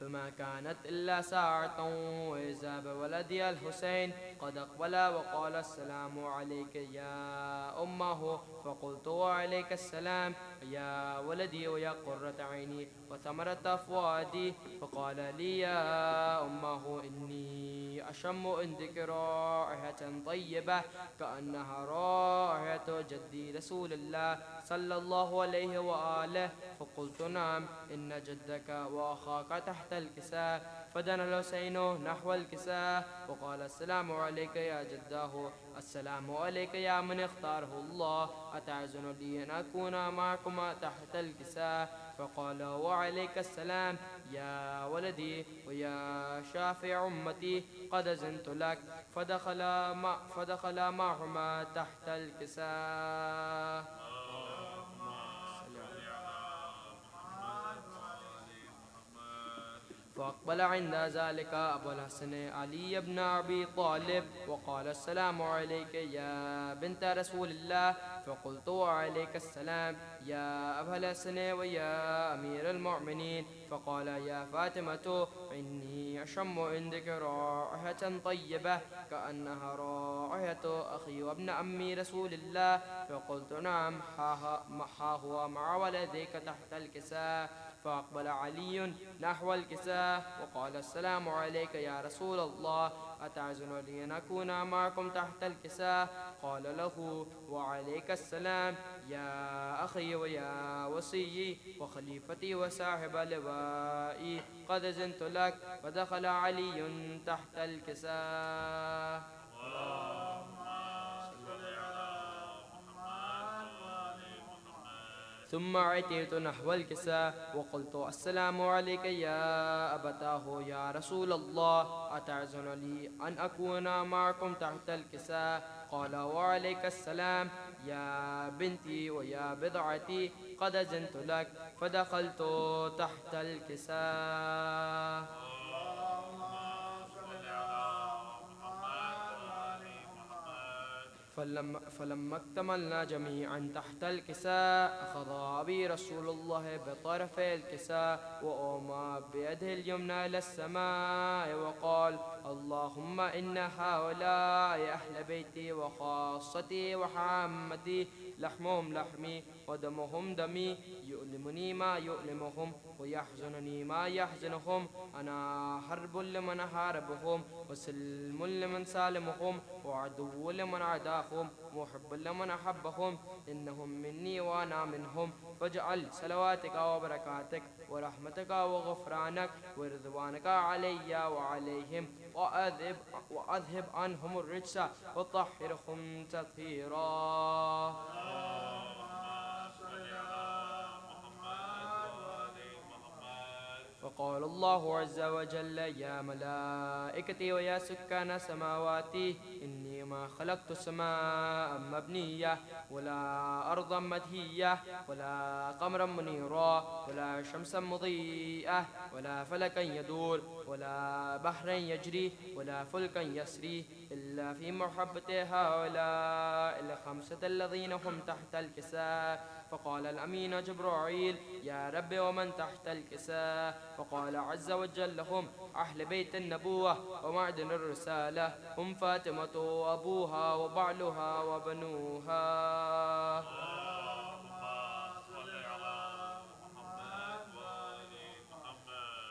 فما كانت إلا ساعة وإذا بولدي الحسين قد أقبل وقال السلام عليك يا أمه، فقلت وعليك السلام يا ولدي ويا قرة عيني وثمرة فؤادي. فقال لي يا أمه إني أشم عندك رائحة طيبة كأنها رائحة جدي رسول الله صلى الله عليه وآله. فقلت نعم إن جدك وأخاك تحت الكساء. فدنا الحسين نحو الكساء وقال السلام عليك يا جداه، السلام عليك يا من اختاره الله، أتعزن لي أن أكون معكما تحت الكساء؟ فقال وعليك السلام يا ولدي ويا شافع أمتي قد أذنت لك. فدخل معهما تحت الكساء. فأقبل عند ذلك أبو الحسن علي بن أبي طالب وقال السلام عليك يا بنت رسول الله. فقلت وعليك السلام يا أبا الحسن ويا أمير المؤمنين. فقال يا فاطمة إني أشم عندك رائحة طيبة كأنها رائحة أخي وابن أمي رسول الله. فقلت نعم ها هو مع ولديك تحت الكساء. فأقبل علي نحو الكساء وقال السلام عليك يا رسول الله، أتعزن لي أن أكون معكم تحت الكساء؟ قال له وعليك السلام يا أخي ويا وصيي وخليفتي وصاحب لوائي قد أذنت لك. فدخل علي تحت الكساء. ثم عتيت نحو الكساء وقلت السلام عليك يا أبتاه يا رسول الله، أتعزن لي أن أكون معكم تحت الكساء؟ قال وعليك السلام يا بنتي ويا بضعتي قد أذنت لك. فدخلت تحت الكساء. فلما اكتملنا جميعا تحت الكساء أخذ أبي رسول الله بطرف الكساء وأومى بيده اليمنى إلى السماء وقال اللهم إن هؤلاء أهل بيتي وخاصتي وحامتي، لحمهم لحمي ودمهم دمي، يؤلمني ما يؤلمهم ويحزنني ما يحزنهم. أنا حرب لمن حاربهم وسلم لمن سالمهم وعدو لمن عداهم محب لمن أحبهم. إنهم مني وأنا منهم. فاجعل صلواتك وبركاتك ورحمتك وغفرانك ورضوانك علي وعليهم وأذهب عنهم الرجس وطهرهم تطهيرا. وقال الله عز وجل يا ملائكتي ويا سكان سماواتي إني ما خلقت سماء مبنية ولا أرضا مدهية ولا قمرا منيرا ولا شمسا مضيئة ولا فلكا يدور ولا بحرا يجري ولا فلكا يسري إلا في محبة هؤلاء الخمسة الذين هم تحت الكساء. فقال الأمين جبرائيل يا رب ومن تحت الكساء؟ فقال عز وجل لهم أهل بيت النبوة ومعدن الرسالة، هم فاطمة وأبوها وبعلها وبنوها.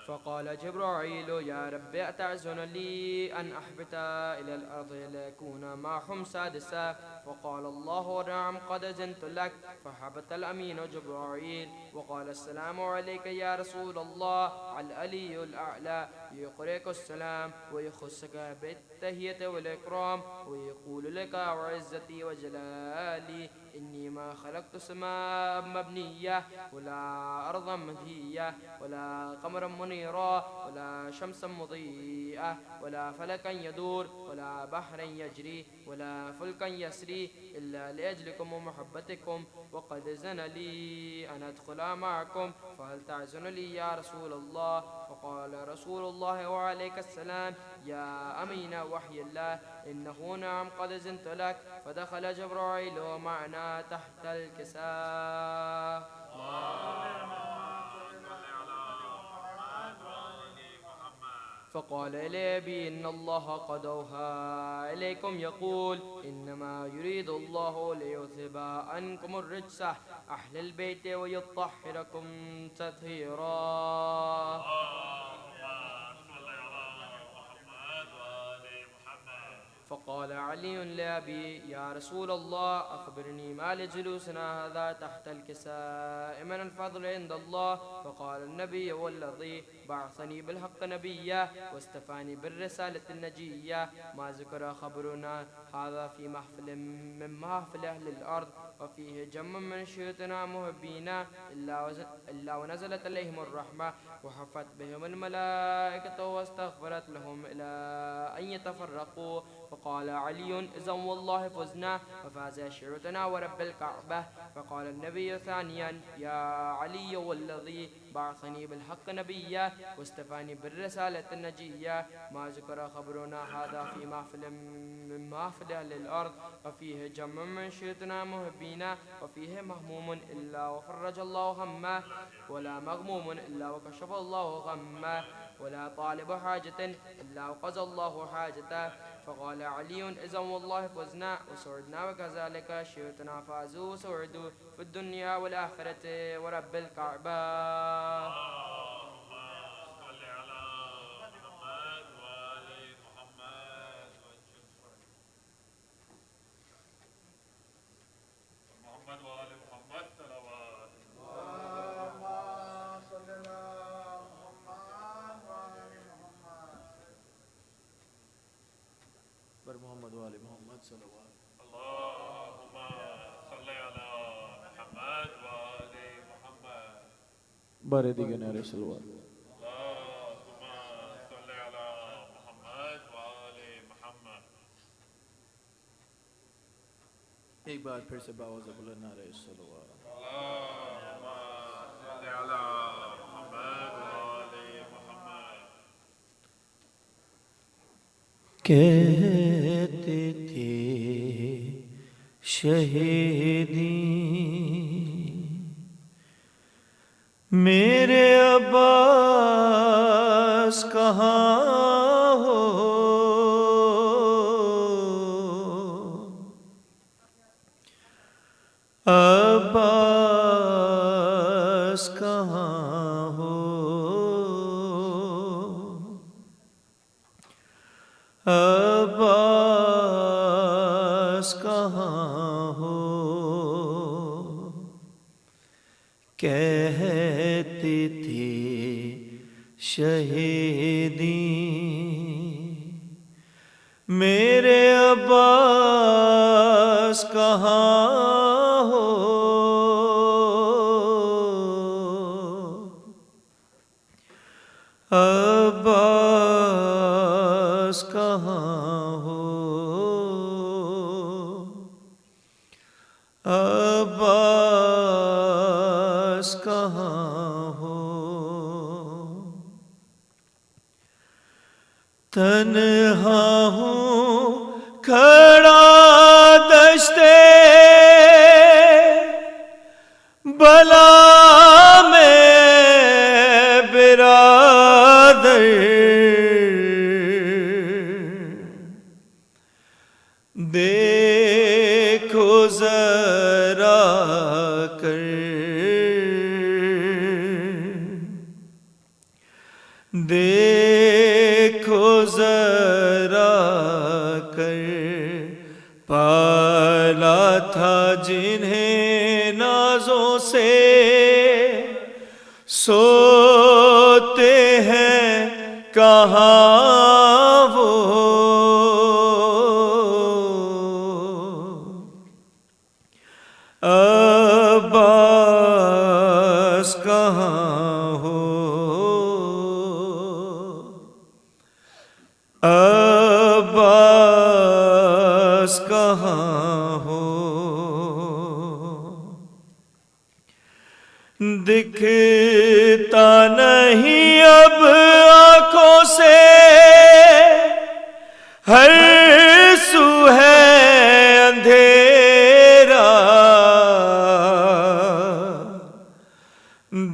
فقال جبرائيل يا رب أتعزن لي أن أحبط إلى الأرض ليكون معهم سادسا؟ وقال الله نعم قد أذنت لك. فحبط الأمين جبرائيل وقال السلام عليك يا رسول الله. العلي الأعلى يقرئك السلام ويخصك بالتحية والإكرام ويقول لك وعزتي وجلالي إني ما خلقت سماء مبنية ولا أرضا مدهية ولا قمرا منيرا ولا شمسا مضيئة ولا فلكا يدور ولا بحرا يجري ولا فلكا يسري إلا لأجلكم ومحبتكم. وقد زن لي أن أدخل معكم فهل تعزن لي يا رسول الله؟ فقال رسول الله وعليك السلام يا أمين وحي الله إنه نعم قد زنت لك. فدخل جبرائيل معنا تحت الكساء. فقال إلي أبي إن الله قد أوحى إليكم يقول إنما يريد الله ليذهب عنكم الرجس أهل البيت ويطهركم تطهيرا. فقال علي لأبي يا رسول الله أخبرني ما لجلوسنا هذا تحت الكساء من الفضل عند الله. فقال النبي والذي بعثني بالحق نبيا واستفاني بالرسالة النجية ما ذكر خبرنا هذا في محفل من محفل أهل الأرض وفيه جم من شيوتنا مهبين إلا ونزلت عليهم الرحمة وحفت بهم الملائكة واستغفرت لهم إلى أن يتفرقوا. فقال علي إذا والله فزنا وفاز شيوتنا ورب الكعبة. فقال النبي ثانيا يا علي والذي بعثني بالحق نبيا واستفاني بالرسالة النجية ما ذكر خبرنا هذا في محفل من محفل أهل الأرض وفيه جم من شيوتنا مهبين وفيه مهموم إلا وفرج الله همه ولا مغموم إلا وكشف الله غمه ولا طالب حاجة إلا وقضى الله حاجته. فقال علي إذا والله فزنا وسعدنا وكذلك شيوتنا فازوا وسعدوا في الدنيا والآخرة ورب الكعبة. محمد وآل محمد صلوات. اللهم صل على محمد وآل محمد. بارے دیگے نعرے صلوات. اللهم صل على محمد وآل محمد. ایک بار پھر سے باوازہ بلند نعرے صلوات. اللهم صل على محمد وآل محمد. کہتے تھے شہیدی میرے عباس کہاں ہو عباس کہاں ہو عباس کہاں ہو کہتے تھے شہیدی میرے عباس کہاں ہو عباس کہاں ہو عباس کہاں ہو تنہا ہوں کھڑا دشتے بلا میں برادر دیکھو ذرا کر دیکھو ذرا کر پالا تھا جنہیں نازوں سے سوتے ہیں کہاں وہ عباس کہاں ہو عباس کہاں ہو دکھتا نہیں اب آنکھوں سے ہر سو ہے اندھیرا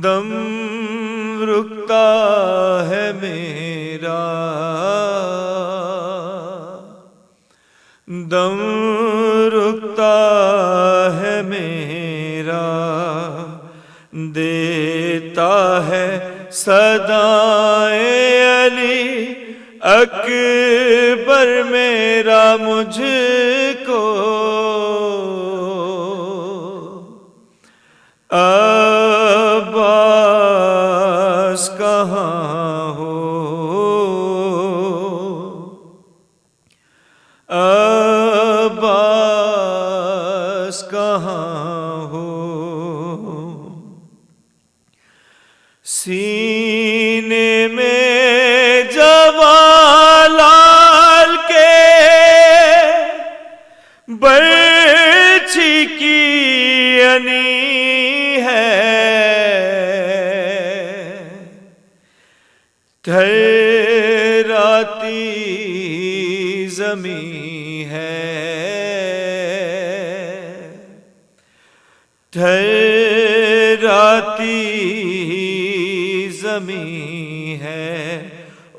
دم رکتا ہے میرا دیتا ہے صدائیں علی اکبر میرا مجھ کو، عباس کہاں ہو، عباس کہاں ہو، سینے میں جوالال کے برچھی کی انی ہے، تھراتی زمین ہے، تھراتی زمین ہے،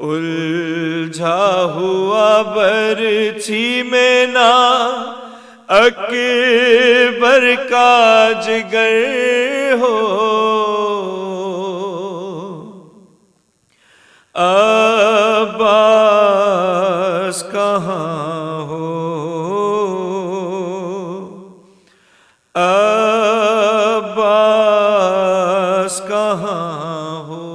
الجھا ہوا برچھی میں نا اکبر کا جگر ہو، عباس کہاں ہو، عباس کہاں ہو،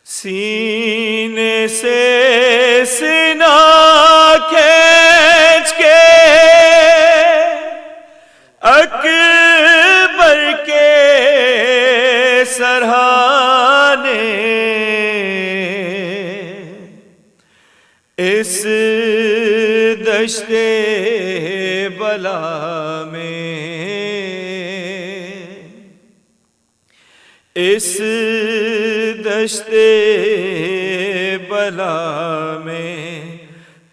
سینے سے سینہ کھینچ کے اکبر کے سرہانے اس دشت بلا میں، اس دشت بلا میں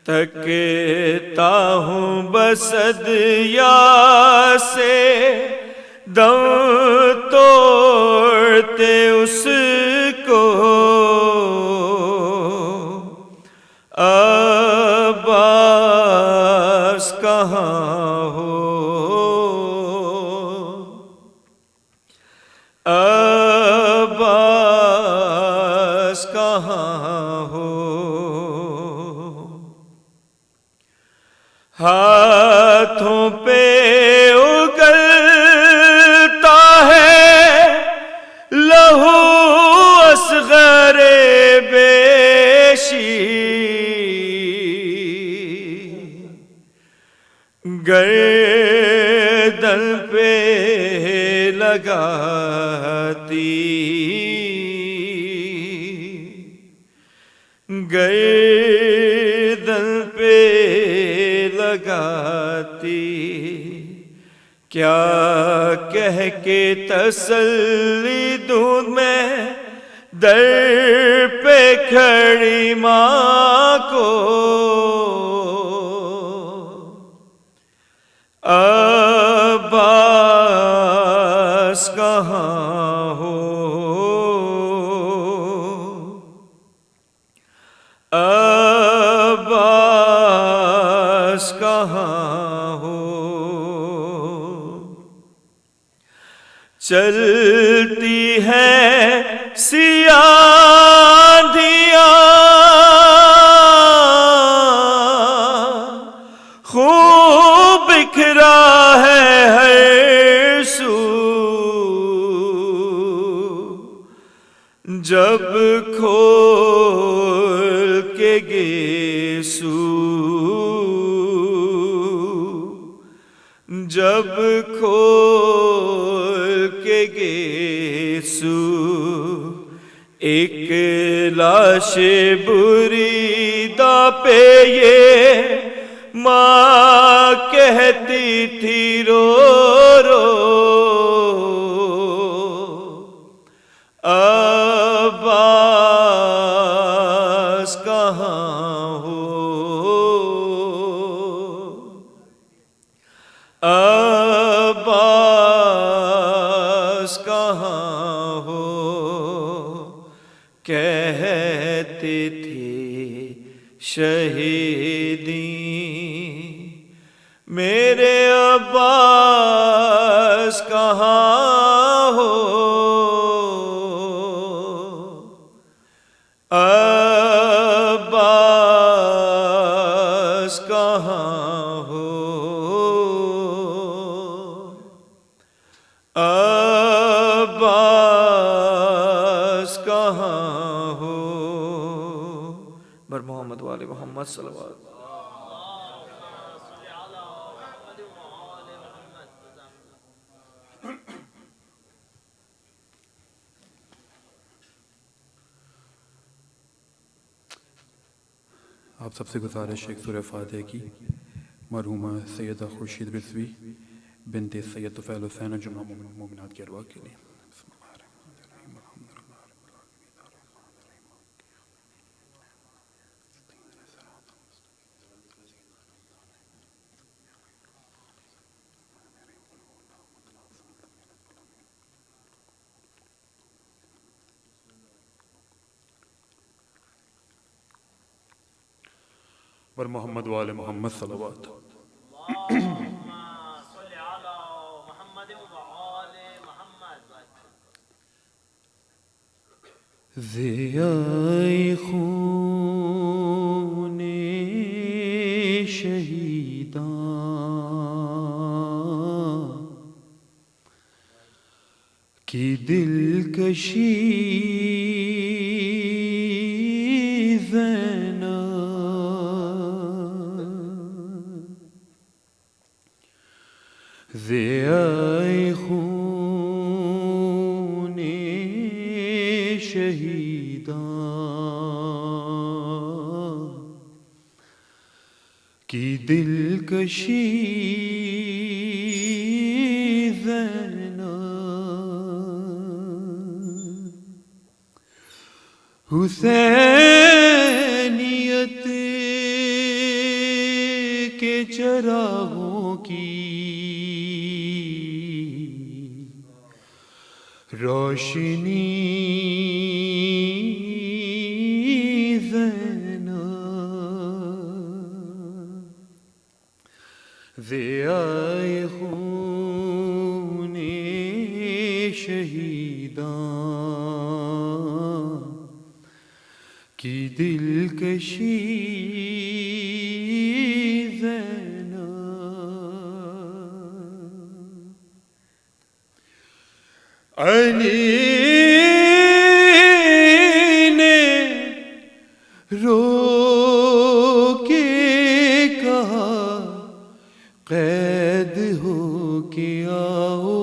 تکتا ہوں بسد یا سے دم توڑتے اس کو، عباس کہاں ہو، عباس کہاں ہو، ہاتھوں پہ اگلتا ہے لہو اصغر بیشی، گردن پہ لگاتی، گردن پہ لگاتی، کیا کہہ کے تسلی دوں میں در پہ کھڑی ماں کو، عباس کہاں ہو، عباس کہاں ہو، چلتی ہے سیاہ دھیاں خوب بکھرا ہے ہر سو، جب کھول کے گیسو، جب کھول کے گیسو، ایک لاش بریدہ پہ یہ ماں کہتی تھی رو رو، عباس کہاں ہو، عباس کہاں ہو، کہتے تھے شہیدی میرے عباس کہاں محمد صلوات. آپ سب سے گزارش ہے سورہ فاتحہ کی مرحومہ سیدہ خورشید رضوی بنت سید طفیل حسین جمعہ مومنات کی ارواح کے لیے. پر محمد وآل محمد صلوات. ضیاء خون شہیداں کی دلکشی ضیاء خون شہیداں کی دلکشی زینب حسینیت کے چراغوں کی روشنی زینب ضیاء خون شہیداں کی دلکشی علی نے رو کے کہا قید ہو کے آؤ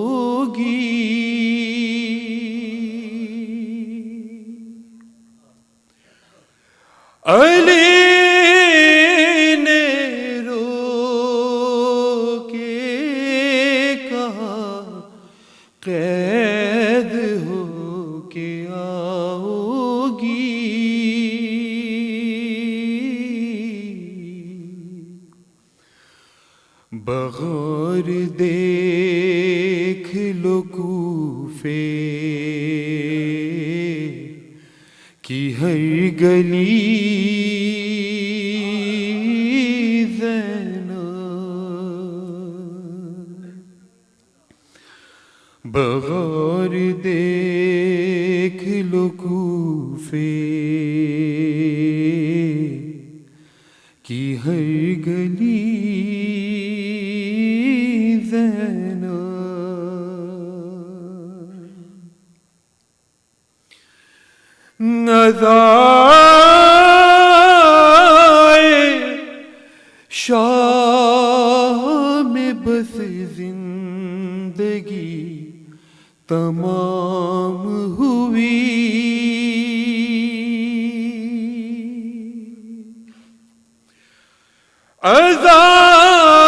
گی. علی نے رو کے کہا قید ہو کے آؤ گی. بغور دیکھ لو کوفے کی ہر گلی زینب بغور دیکھ لو کوفے کی ہر گلی زینب نظائے شاہ میں بس زندگی تمام ہوئی. عزائے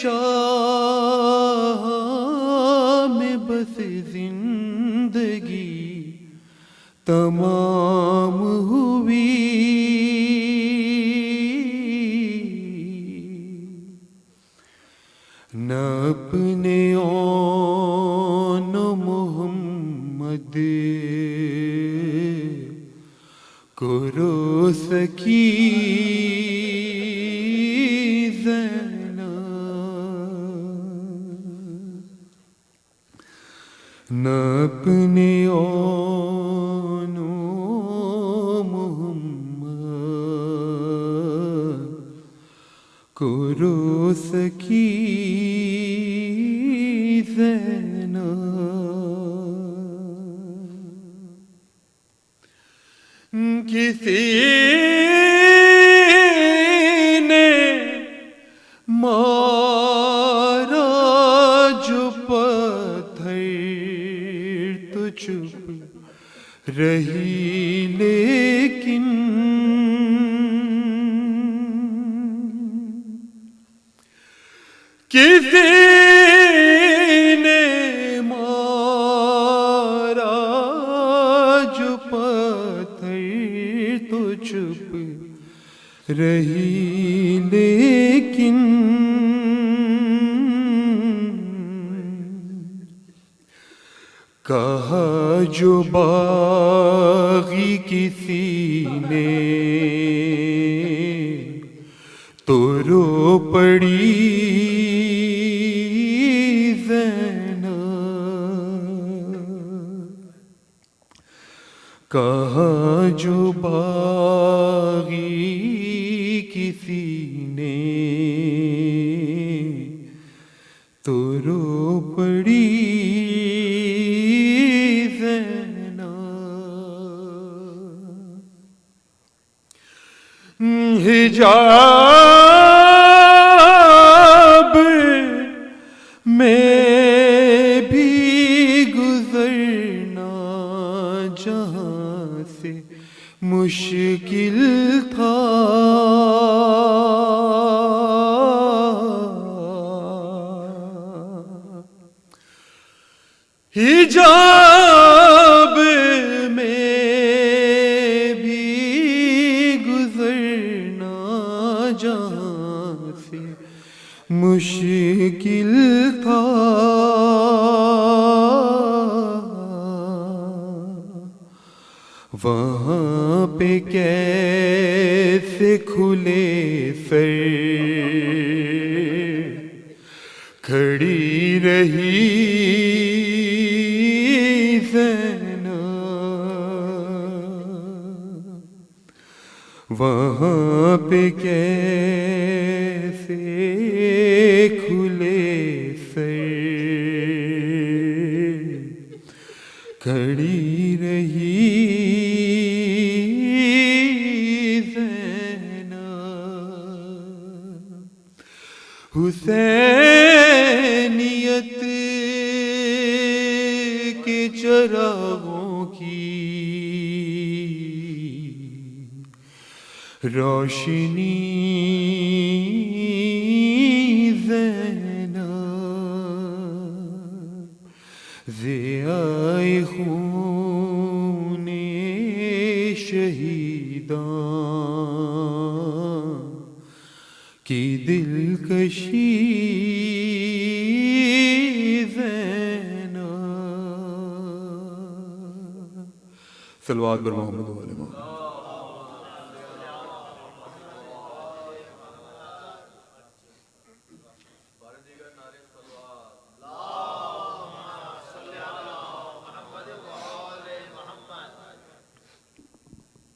شاہ میں بس زندگی تمام ہوئی. نہ اپنے آن محمد کو رو سکی زینب. نہ اپنے آن محمد کو رو سکی زینب. کسی چپ رہی لیکن کسی نے مارا جو پتھر تو چپ رہی لیکن کہا جو باغی کسی نے تو رو پڑی زینب، کہا جو باغی کسی نے تو رو پڑی حجاب میں بھی گزرنا جہاں سے مشکل تھا، حجاب مشکل تھا، وہاں پہ کیسے کھلے سر کھڑی رہی زینب، وہاں پہ کیسے کھلے سر کھڑی رہی زینب، حسینیت کے چراغوں کی روشنی زینب، ضیاء خون شہیداں کی دلکشی زینب، صلوات بر محمد و آل محمد۔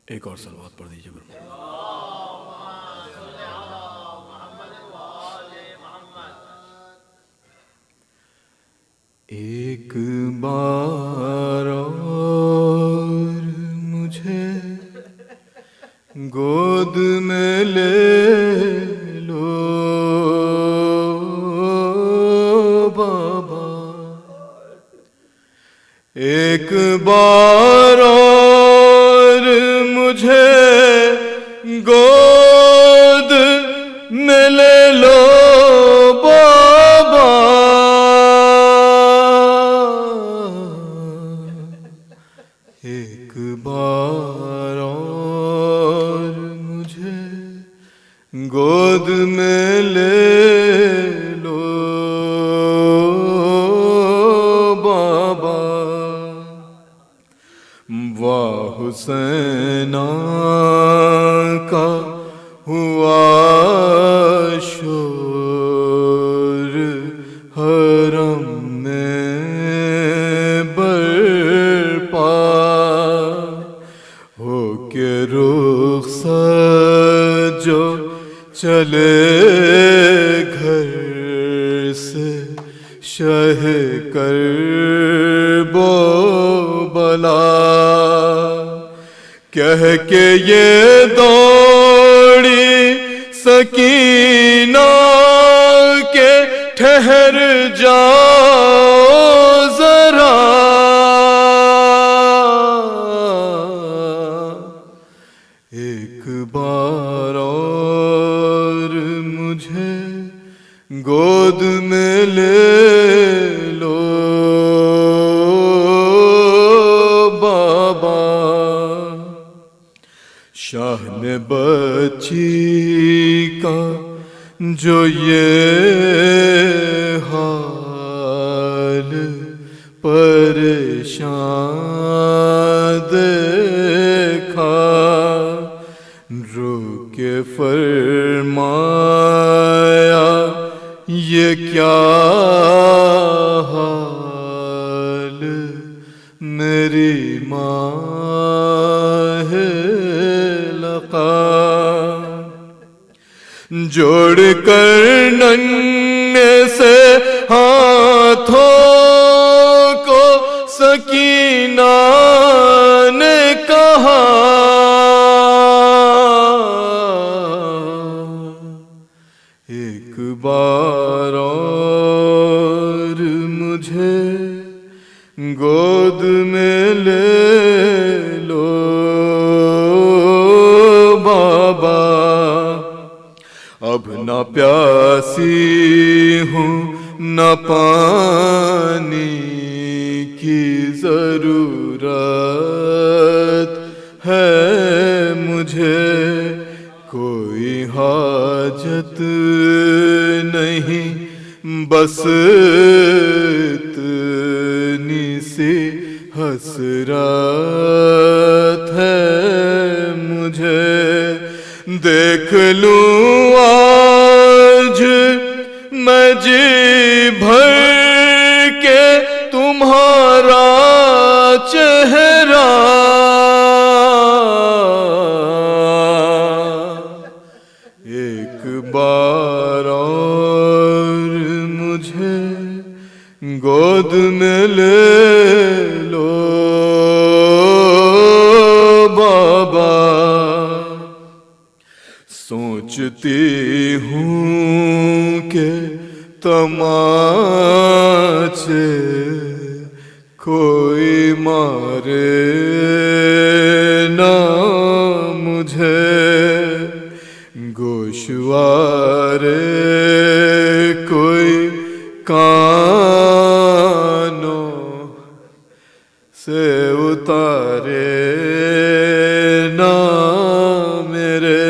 ایک اور صلوات پڑھ دیجیے برما۔ ایک بار اور مجھے گود میں لے لو بابا، ایک بار مجھے گود میں لے لو بابا، ایک بار اور مجھے گود میں لے لو بابا، واہ حسینہ کا ہوا شور حرم میں برپا، ہو کے رخصت جو چلے گھر سے شہ کرب و بلا، کہہ کے یہ دوڑی سکینہ کے ٹھہر جاؤ ذرا، بار اور مجھے گود میں لے لو بابا، شاہ نے بچی کا جو یہ حال پریشان دیکھا، رو کے فرمایا یہ کیا حال میری ماں ہے لقا، جوڑ کر ننھے سے ہاتھوں کو سکینہ نے کہا، ایک بار اور مجھے گود میں لے لو بابا، اب نہ پیاسی ہوں نہ پانی کی ضرورت ہے مجھے، کوئی حاجت نہیں بس اتنی سی حسرت ہے مجھے، دیکھ لوں آج میں جی بھر کے تمہارا چہرہ، ایک بار اور مجھے گود میں لے لو بابا، سوچتی ہوں کہ تماچے کوئی مارے نہ مجھے، گوشوارے کوئی کانوں سے اتارے نہ میرے،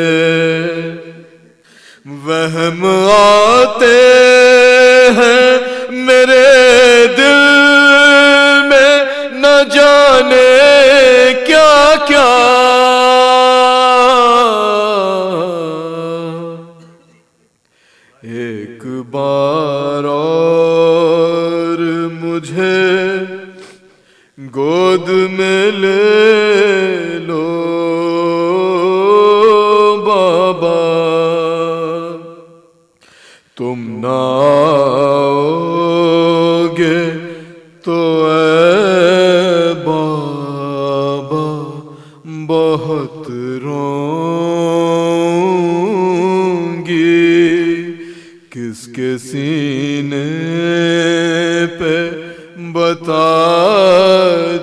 وہم آتے ہیں میرے دل میں نہ جانے کیا کیا، ایک بار اور مجھے گود میں لے لو بابا، تم نہ آؤ گے تو اے بابا بہت روں گی، کس کے سینے پہ بتا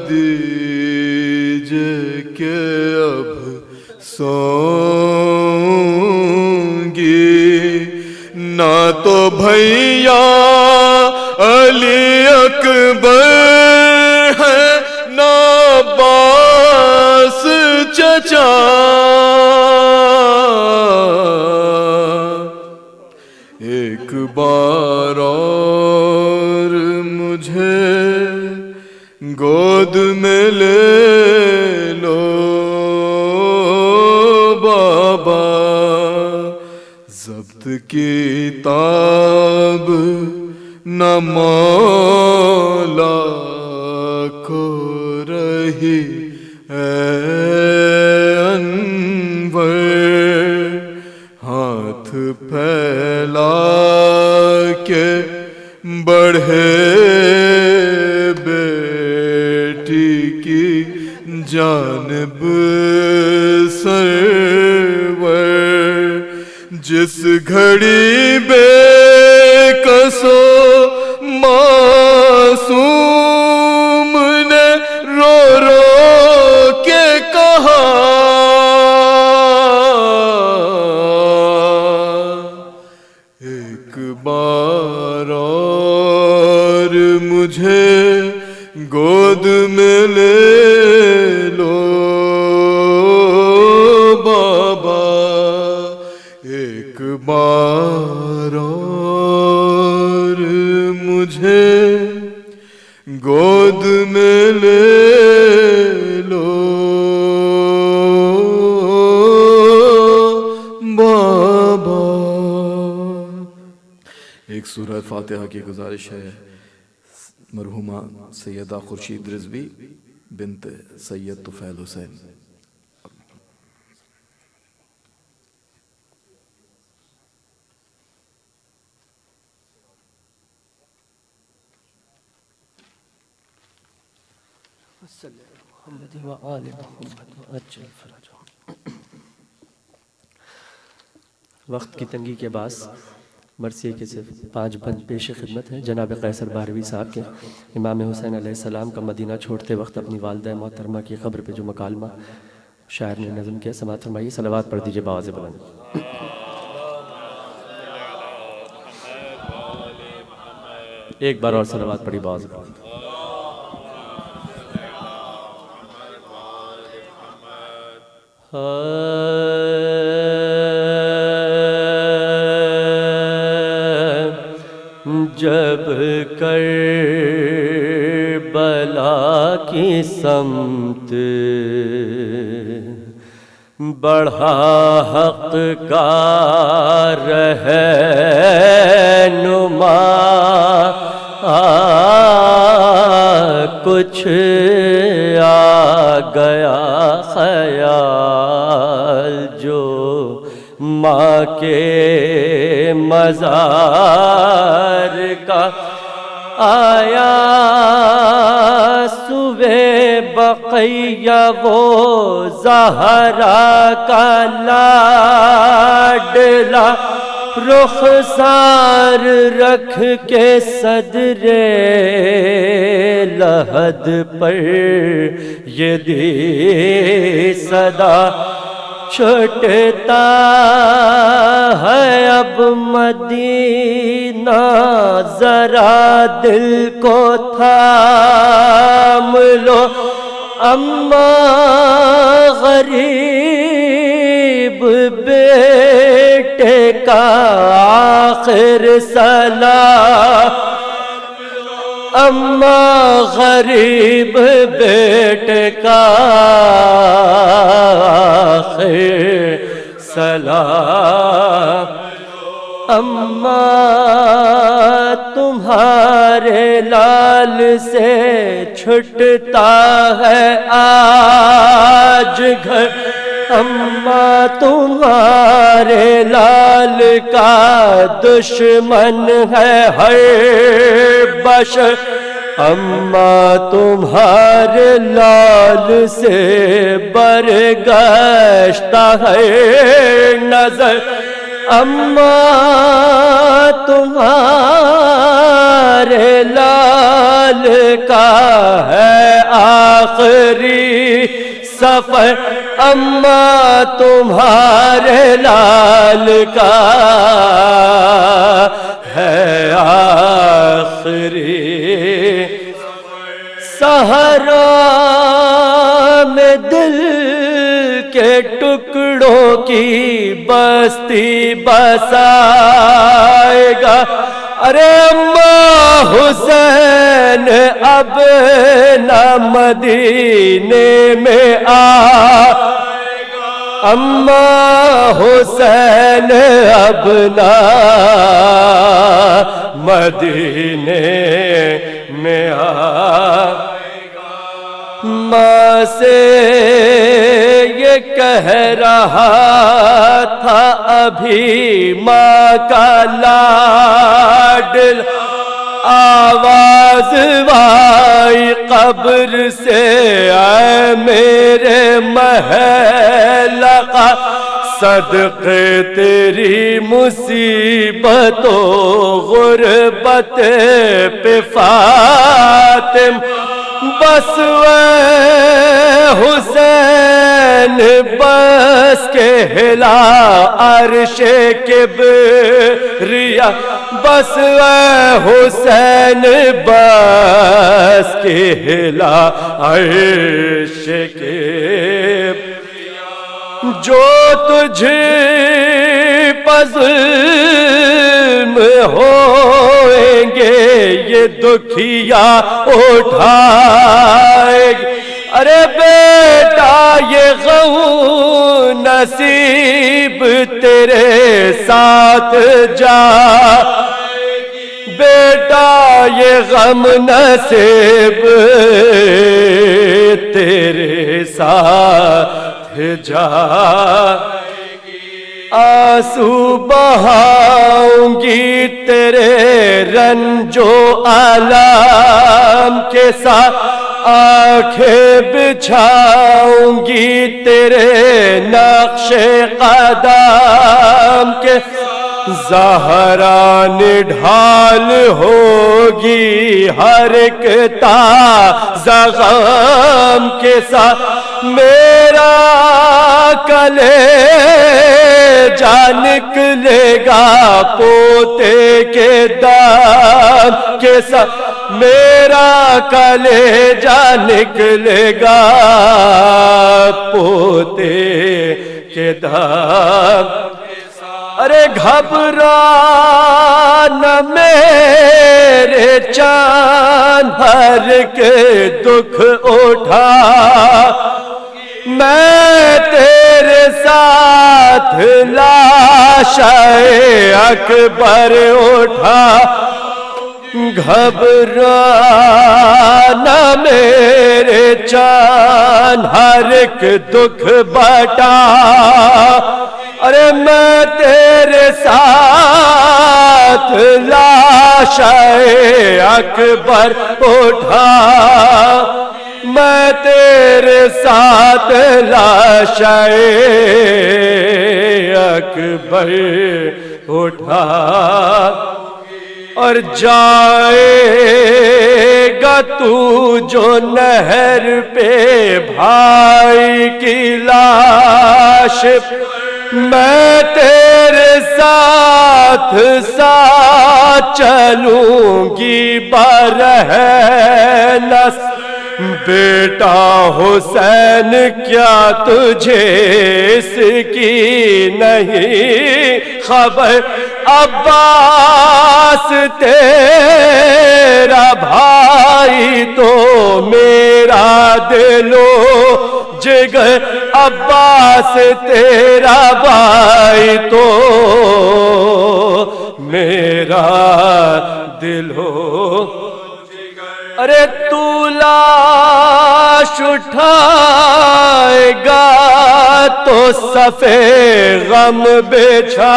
دیجئے کہ اب سوں گی، نہ تو بھیا علی اکبر ہے نہ عباس چچا، ایک بار اور مجھے گود میں لے لو بابا، ضبط کتاب نہ مولا کو رہی اے انور، ہاتھ پھیلا کے بڑھے بیٹی کی جانب سرور، جس گھڑی بے کسو معصوم نے رو رو کے کہا، لو بابا ایک بار اور مجھے گود میں لے لو بابا. ایک سورہ فاتحہ کی گزارش ہے مرحومہ سیدہ خورشید رضوی بنت سید طفیل حسین. وقت کی تنگی کے باعث مرثیے کے صرف 5 بند پیش خدمت ہیں. جناب قیصر بہروی صاحب کے امام حسین علیہ السلام کا مدینہ چھوڑتے وقت اپنی والدہ محترمہ کی قبر پہ جو مکالمہ شاعر نے نظم کیا سماعت فرمائیے. صلوات پڑھ دیجیے بآواز بلند. ایک بار اور صلوات پڑھی بآواز بلند. جب کربلا کی سمت بڑھا حق کا رہنما کچھ آ گیا خیال جو ماں کے مزار کا آیا سوے بقیہ وہ زہرا کا لاڈلا رخسار رکھ کے صدر لحد پر یہ دی صدا چھٹتا ہے اب مدینہ ذرا دل کو تھام لو اما غریب بیٹے کا آخر سلام اما غریب بیٹے کا آخر سلام اما تمہارے لال سے چھٹتا ہے آج گھر اما تمہارے لال کا دشمن ہے ہر بشر اما تمہارے لال سے برگشتہ ہے نظر اما تمہارے لال کا ہے آخری سفر اما تمہارے لال کا ہے آخری صحرا میں دل کے ٹکڑوں کی بستی بسائے گا ارے اماں حسین اب نہ مدینے میں آئے گا اماں حسین اب نہ مدینے میں آئے گا ماں سے یہ کہہ رہا تھا ابھی ماں کا لاڈل آواز آئی قبر سے اے میرے محل کا صدقے تیری مصیبت و غربت پہ فاطم بس حسین حسین بس کے ہلا عرش کبریا بس اے حسین بس کے ہلا عرش کبریا جو تجھ ظلم ہوئیں گے یہ دکھیا اٹھائے گے ارے بیٹا یہ غم نصیب تیرے ساتھ جائے گی بیٹا یہ غم نصیب تیرے ساتھ جائے آنسو بہاؤں گی تیرے رنج و آلام کے ساتھ آنکھیں بچھاؤں گی تیرے نقش قدم کے زہرا نڈھال ہوگی ہر ایک تازہ غم کے ساتھ میرا کلیجہ نکلے گا پوتے کے دم کے ساتھ میرا کلیجہ نکلے گا پوتے کے دم ارے گھبرا نہ میرے چاند ہر کے دکھ اٹھا میں تیرے ساتھ لاشائے اکبر اٹھا گھبرا نہ میرے چاند ہر ایک دکھ بٹا ارے میں تیرے ساتھ لاشائے اکبر اٹھا میں تیرے ساتھ لاشائے اکبر اٹھا اور جائے گا تو جو نہر پہ بھائی کی لاش میں تیرے ساتھ ساتھ چلوں گی برہنس بیٹا حسین کیا تجھے اس کی نہیں خبر عباس تیرا بھائی تو میرا دل و جگر عباس تیرا بھائی تو میرا دل و ارے تو لاش اٹھائے گا تو صفے غم بچھا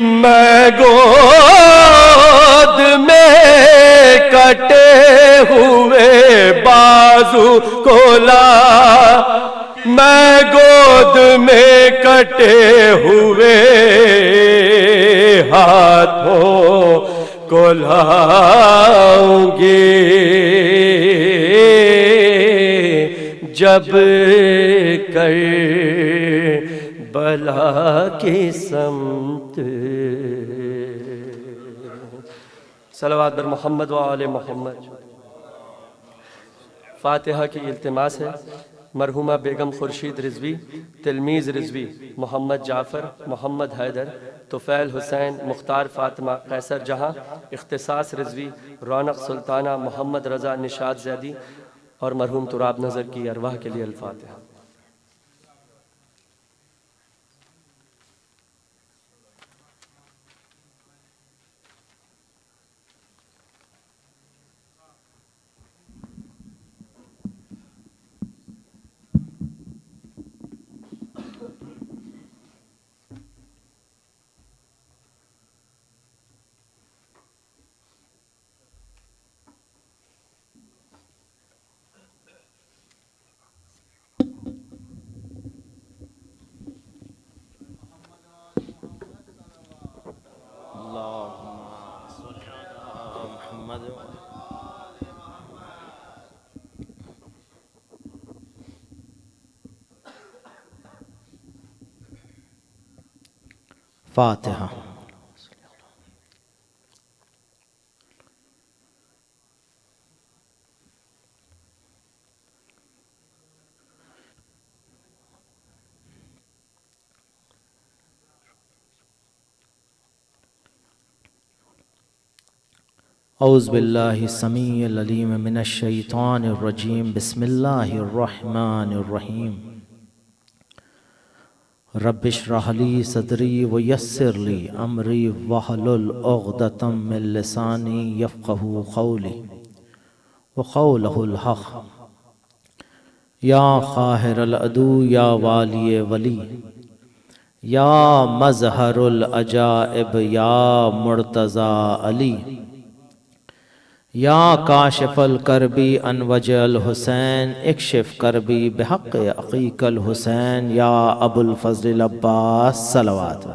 میں گود میں کٹے ہوئے بازو کو لا میں گود میں کٹے ہوئے ہاتھوں کو لاؤں گی جب کربلا کی سمت صلوات بر محمد و آل محمد فاتحہ کی التماس ہے مرحومہ بیگم خورشید رضوی تلمیذ رضوی محمد جعفر محمد حیدر طفیل حسین مختار فاطمہ قیصر جہاں اختصاص رضوی رونق سلطانہ محمد رضا نشاد زیدی اور مرحوم تراب نظر کی ارواح کے لیے الفاتحہ فاتحہ. اعوذ باللہ السمیع العلیم من الشیطان الرجیم. بسم اللہ الرحمن الرحیم. رب اشرح لی صدری ویسر لی امری واحلل عقدۃ من لسانی یفقہوا قولی وقولہ الحق. یا قاہر العدو یا والی ولی یا مظہر العجائب یا مرتضی علی یا کاشف الکربی عن وجہ الحسین اکشف کربی بحق عقیق الحسین یا ابو الفضل العباس صلوات.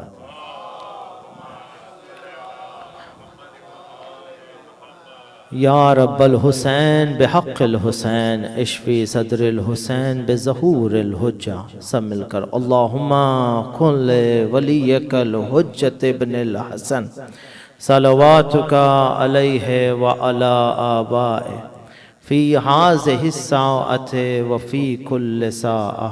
یا رب الحسین بحق الحسین اشفی صدر الحسین بظہور الحجہ. سب مل کر اللہم کن لولیک الحجۃ ابن الحسن صلواتک علیہ وعلی آبائہ فی ہذہ الساعۃ وفی کل ساعہ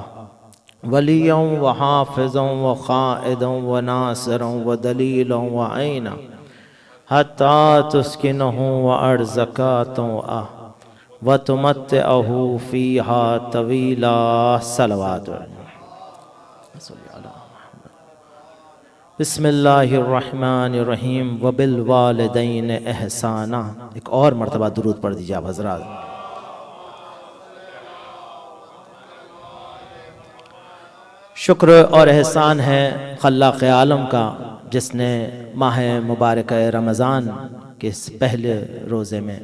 ولیاً وحافظاً وقائداً وناصراً ودلیلاً وعینا حتی تسکنہ وارزقہ طوعہ وتمتعہ فیہا طویلا. صلوات. بسم اللہ الرحمن الرحیم. وبالوالدین احسانا. ایک اور مرتبہ درود پڑھ دیجیے آپ حضرات. شکر اور احسان ہے خلاق عالم کا جس نے ماہ مبارکہ رمضان کے اس پہلے روزے میں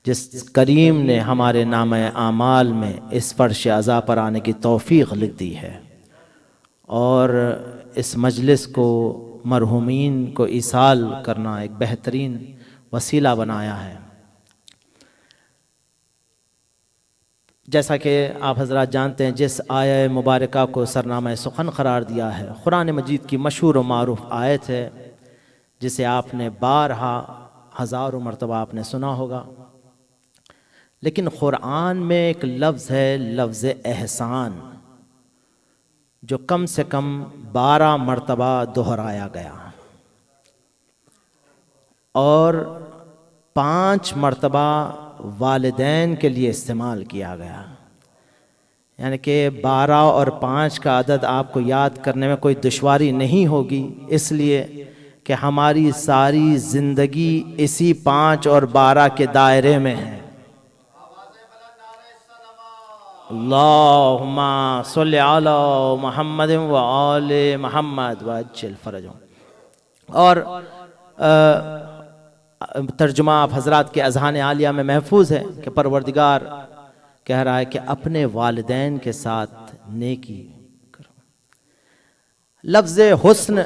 جس کریم نے ہمارے نامہ اعمال میں اس فرش عزا پر آنے کی توفیق لکھ دی ہے اور اس مجلس کو مرحومین کو ایصال کرنا ایک بہترین وسیلہ بنایا ہے. جیسا کہ آپ حضرات جانتے ہیں جس آیہ مبارکہ کو سرنامہ سخن قرار دیا ہے قرآن مجید کی مشہور و معروف آیت ہے جسے آپ نے بارہا ہزاروں مرتبہ آپ نے سنا ہوگا. لیکن قرآن میں ایک لفظ ہے لفظ احسان جو کم سے کم 12 مرتبہ دہرایا گیا اور 5 مرتبہ والدین کے لیے استعمال کیا گیا. یعنی کہ 12 اور 5 کا عدد آپ کو یاد کرنے میں کوئی دشواری نہیں ہوگی اس لیے کہ ہماری ساری زندگی اسی 5 اور 12 کے دائرے میں ہے. اللہم صلی علی محمد و آل محمد وعجل فرجہم. اور ترجمہ آپ حضرات کے اذہان عالیہ میں محفوظ ہے کہ پروردگار کہہ رہا ہے کہ اپنے والدین کے ساتھ نیکی کرو. لفظ حسن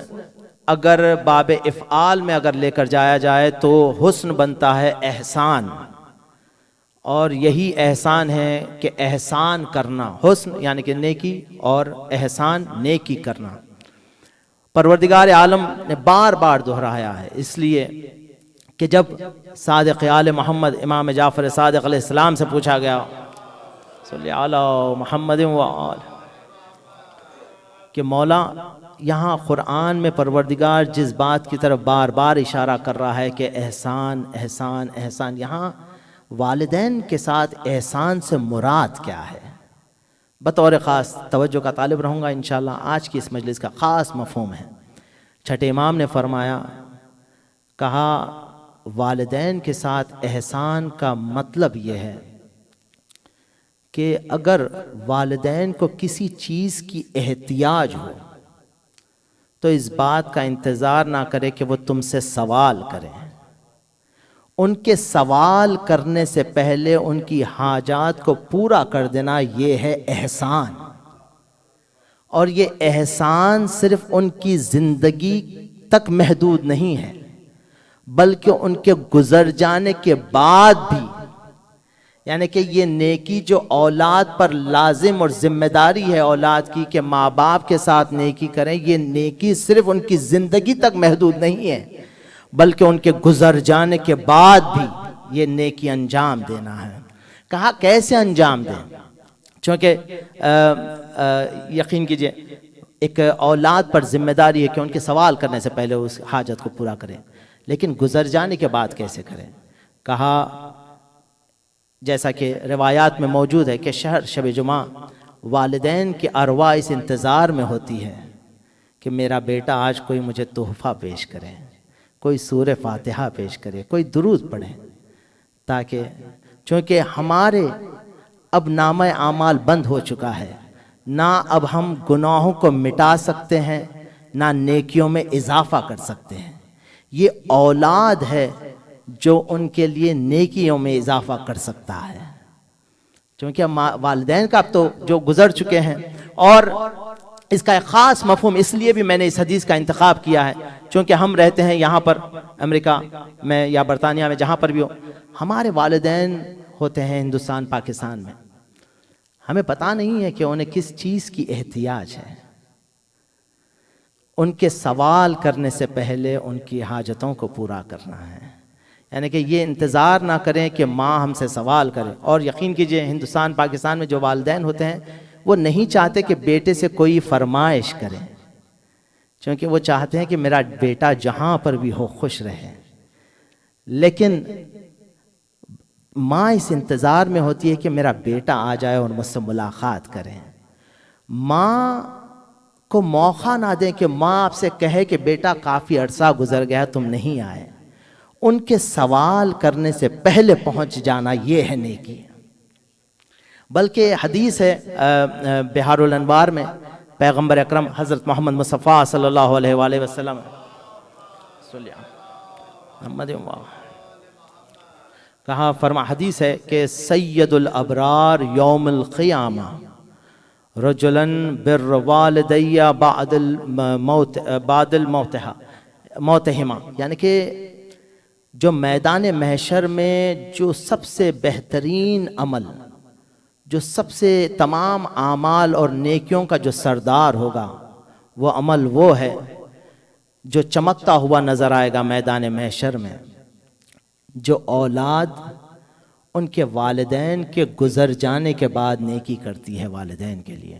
اگر باب افعال میں اگر لے کر جایا جائے تو حسن بنتا ہے احسان اور یہی احسان ہے کہ احسان کرنا. حسن یعنی کہ نیکی اور احسان نیکی کرنا. پروردگار عالم نے بار بار دہرایا ہے اس لیے کہ جب صادق آل محمد امام جعفر صادق علیہ السلام سے پوچھا گیا صلی علی محمد و آل کہ مولا یہاں قرآن میں پروردگار جس بات کی طرف بار بار اشارہ کر رہا ہے کہ احسان احسان احسان یہاں والدین کے ساتھ احسان سے مراد کیا ہے. بطور خاص توجہ کا طالب رہوں گا انشاءاللہ. آج کی اس مجلس کا خاص مفہوم ہے. چھٹے امام نے فرمایا کہا والدین کے ساتھ احسان کا مطلب یہ ہے کہ اگر والدین کو کسی چیز کی احتیاج ہو تو اس بات کا انتظار نہ کرے کہ وہ تم سے سوال کریں. ان کے سوال کرنے سے پہلے ان کی حاجات کو پورا کر دینا یہ ہے احسان. اور یہ احسان صرف ان کی زندگی تک محدود نہیں ہے بلکہ ان کے گزر جانے کے بعد بھی. یعنی کہ یہ نیکی جو اولاد پر لازم اور ذمہ داری ہے اولاد کی کہ ماں باپ کے ساتھ نیکی کریں، یہ نیکی صرف ان کی زندگی تک محدود نہیں ہے بلکہ ان کے گزر جانے کے بعد بھی یہ نیکی انجام دینا ہے۔ کہا کیسے انجام دیں؟ چونکہ یقین کیجئے ایک اولاد پر ذمہ داری ہے کہ ان کے سوال کرنے سے پہلے اس حاجت کو پورا کریں، لیکن گزر جانے کے بعد کیسے کریں؟ کہا جیسا کہ روایات میں موجود ہے کہ شب جمعہ والدین کی ارواح اس انتظار میں ہوتی ہے کہ میرا بیٹا آج کوئی مجھے تحفہ پیش کرے، کوئی سورہ فاتحہ پیش کرے، کوئی درود پڑھے، تاکہ چونکہ ہمارے اب نامہ اعمال بند ہو چکا ہے، نہ اب ہم گناہوں کو مٹا سکتے ہیں نہ نیکیوں میں اضافہ کر سکتے ہیں، یہ اولاد ہے جو ان کے لیے نیکیوں میں اضافہ کر سکتا ہے، چونکہ والدین کا اب تو جو گزر چکے ہیں۔ اور اس کا ایک خاص مفہوم اس لیے بھی میں نے اس حدیث کا انتخاب کیا ہے چونکہ ہم رہتے ہیں یہاں پر امریکہ میں یا برطانیہ میں، جہاں پر بھی ہو، ہمارے والدین ہوتے ہیں ہندوستان پاکستان میں، ہمیں پتہ نہیں ہے کہ انہیں کس چیز کی احتیاج ہے۔ ان کے سوال کرنے سے پہلے ان کی حاجتوں کو پورا کرنا ہے، یعنی کہ یہ انتظار نہ کریں کہ ماں ہم سے سوال کرے۔ اور یقین کیجئے ہندوستان پاکستان میں جو والدین ہوتے ہیں وہ نہیں چاہتے کہ بیٹے سے کوئی فرمائش کریں، چونکہ وہ چاہتے ہیں کہ میرا بیٹا جہاں پر بھی ہو خوش رہے، لیکن ماں اس انتظار میں ہوتی ہے کہ میرا بیٹا آ جائے اور مجھ سے ملاقات کرے۔ ماں کو موقع نہ دیں کہ ماں آپ سے کہے کہ بیٹا کافی عرصہ گزر گیا تم نہیں آئے، ان کے سوال کرنے سے پہلے پہنچ جانا یہ ہے نیکی۔ بلکہ حدیث ہے بحار الانوار میں پیغمبر اکرم حضرت محمد مصطفیٰ صلی اللہ علیہ وآلہ وسلم کہا فرما حدیث ہے کہ سید الابرار یوم القیامہ رجلاً بر والدی بعد موتہما، یعنی کہ جو میدان محشر میں جو سب سے بہترین عمل، جو سب سے تمام اعمال اور نیکیوں کا جو سردار ہوگا، وہ عمل وہ ہے جو چمکتا ہوا نظر آئے گا میدان محشر میں، جو اولاد ان کے والدین کے گزر جانے کے بعد نیکی کرتی ہے والدین کے لیے،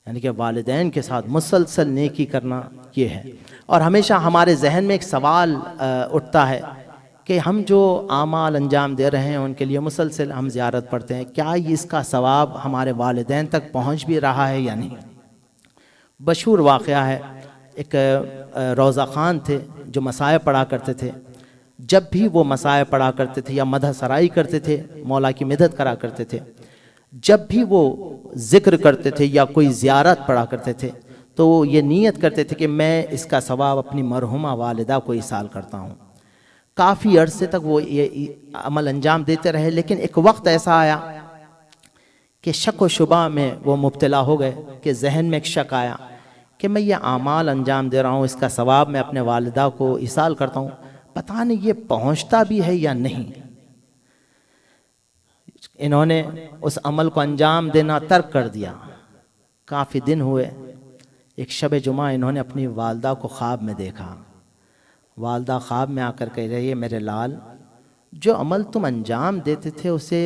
یعنی کہ والدین کے ساتھ مسلسل نیکی کرنا یہ ہے۔ اور ہمیشہ ہمارے ذہن میں ایک سوال اٹھتا ہے کہ ہم جو اعمال انجام دے رہے ہیں ان کے لیے مسلسل ہم زیارت پڑھتے ہیں، کیا اس کا ثواب ہمارے والدین تک پہنچ بھی رہا ہے یا نہیں؟ مشہور واقعہ ہے، ایک روضہ خان تھے جو مسائے پڑھا کرتے تھے، جب بھی وہ مسائے پڑھا کرتے تھے یا مدح سرائی کرتے تھے، مولا کی مدد کرا کرتے تھے، جب بھی وہ ذکر کرتے تھے یا کوئی زیارت پڑھا کرتے تھے تو وہ یہ نیت کرتے تھے کہ میں اس کا ثواب اپنی مرحومہ والدہ کو ایصال کرتا ہوں۔ کافی عرصے تک وہ یہ عمل انجام دیتے رہے، لیکن ایک وقت ایسا آیا کہ شک و شبہ میں وہ مبتلا ہو گئے کہ ذہن میں ایک شک آیا کہ میں یہ اعمال انجام دے رہا ہوں، اس کا ثواب میں اپنے والدہ کو ایصال کرتا ہوں، پتہ نہیں یہ پہنچتا بھی ہے یا نہیں۔ انہوں نے اس عمل کو انجام دینا ترک کر دیا۔ کافی دن ہوئے، ایک شب جمعہ انہوں نے اپنی والدہ کو خواب میں دیکھا۔ والدہ خواب میں آ کر کہہ رہی ہے، میرے لال، جو عمل تم انجام دیتے تھے اسے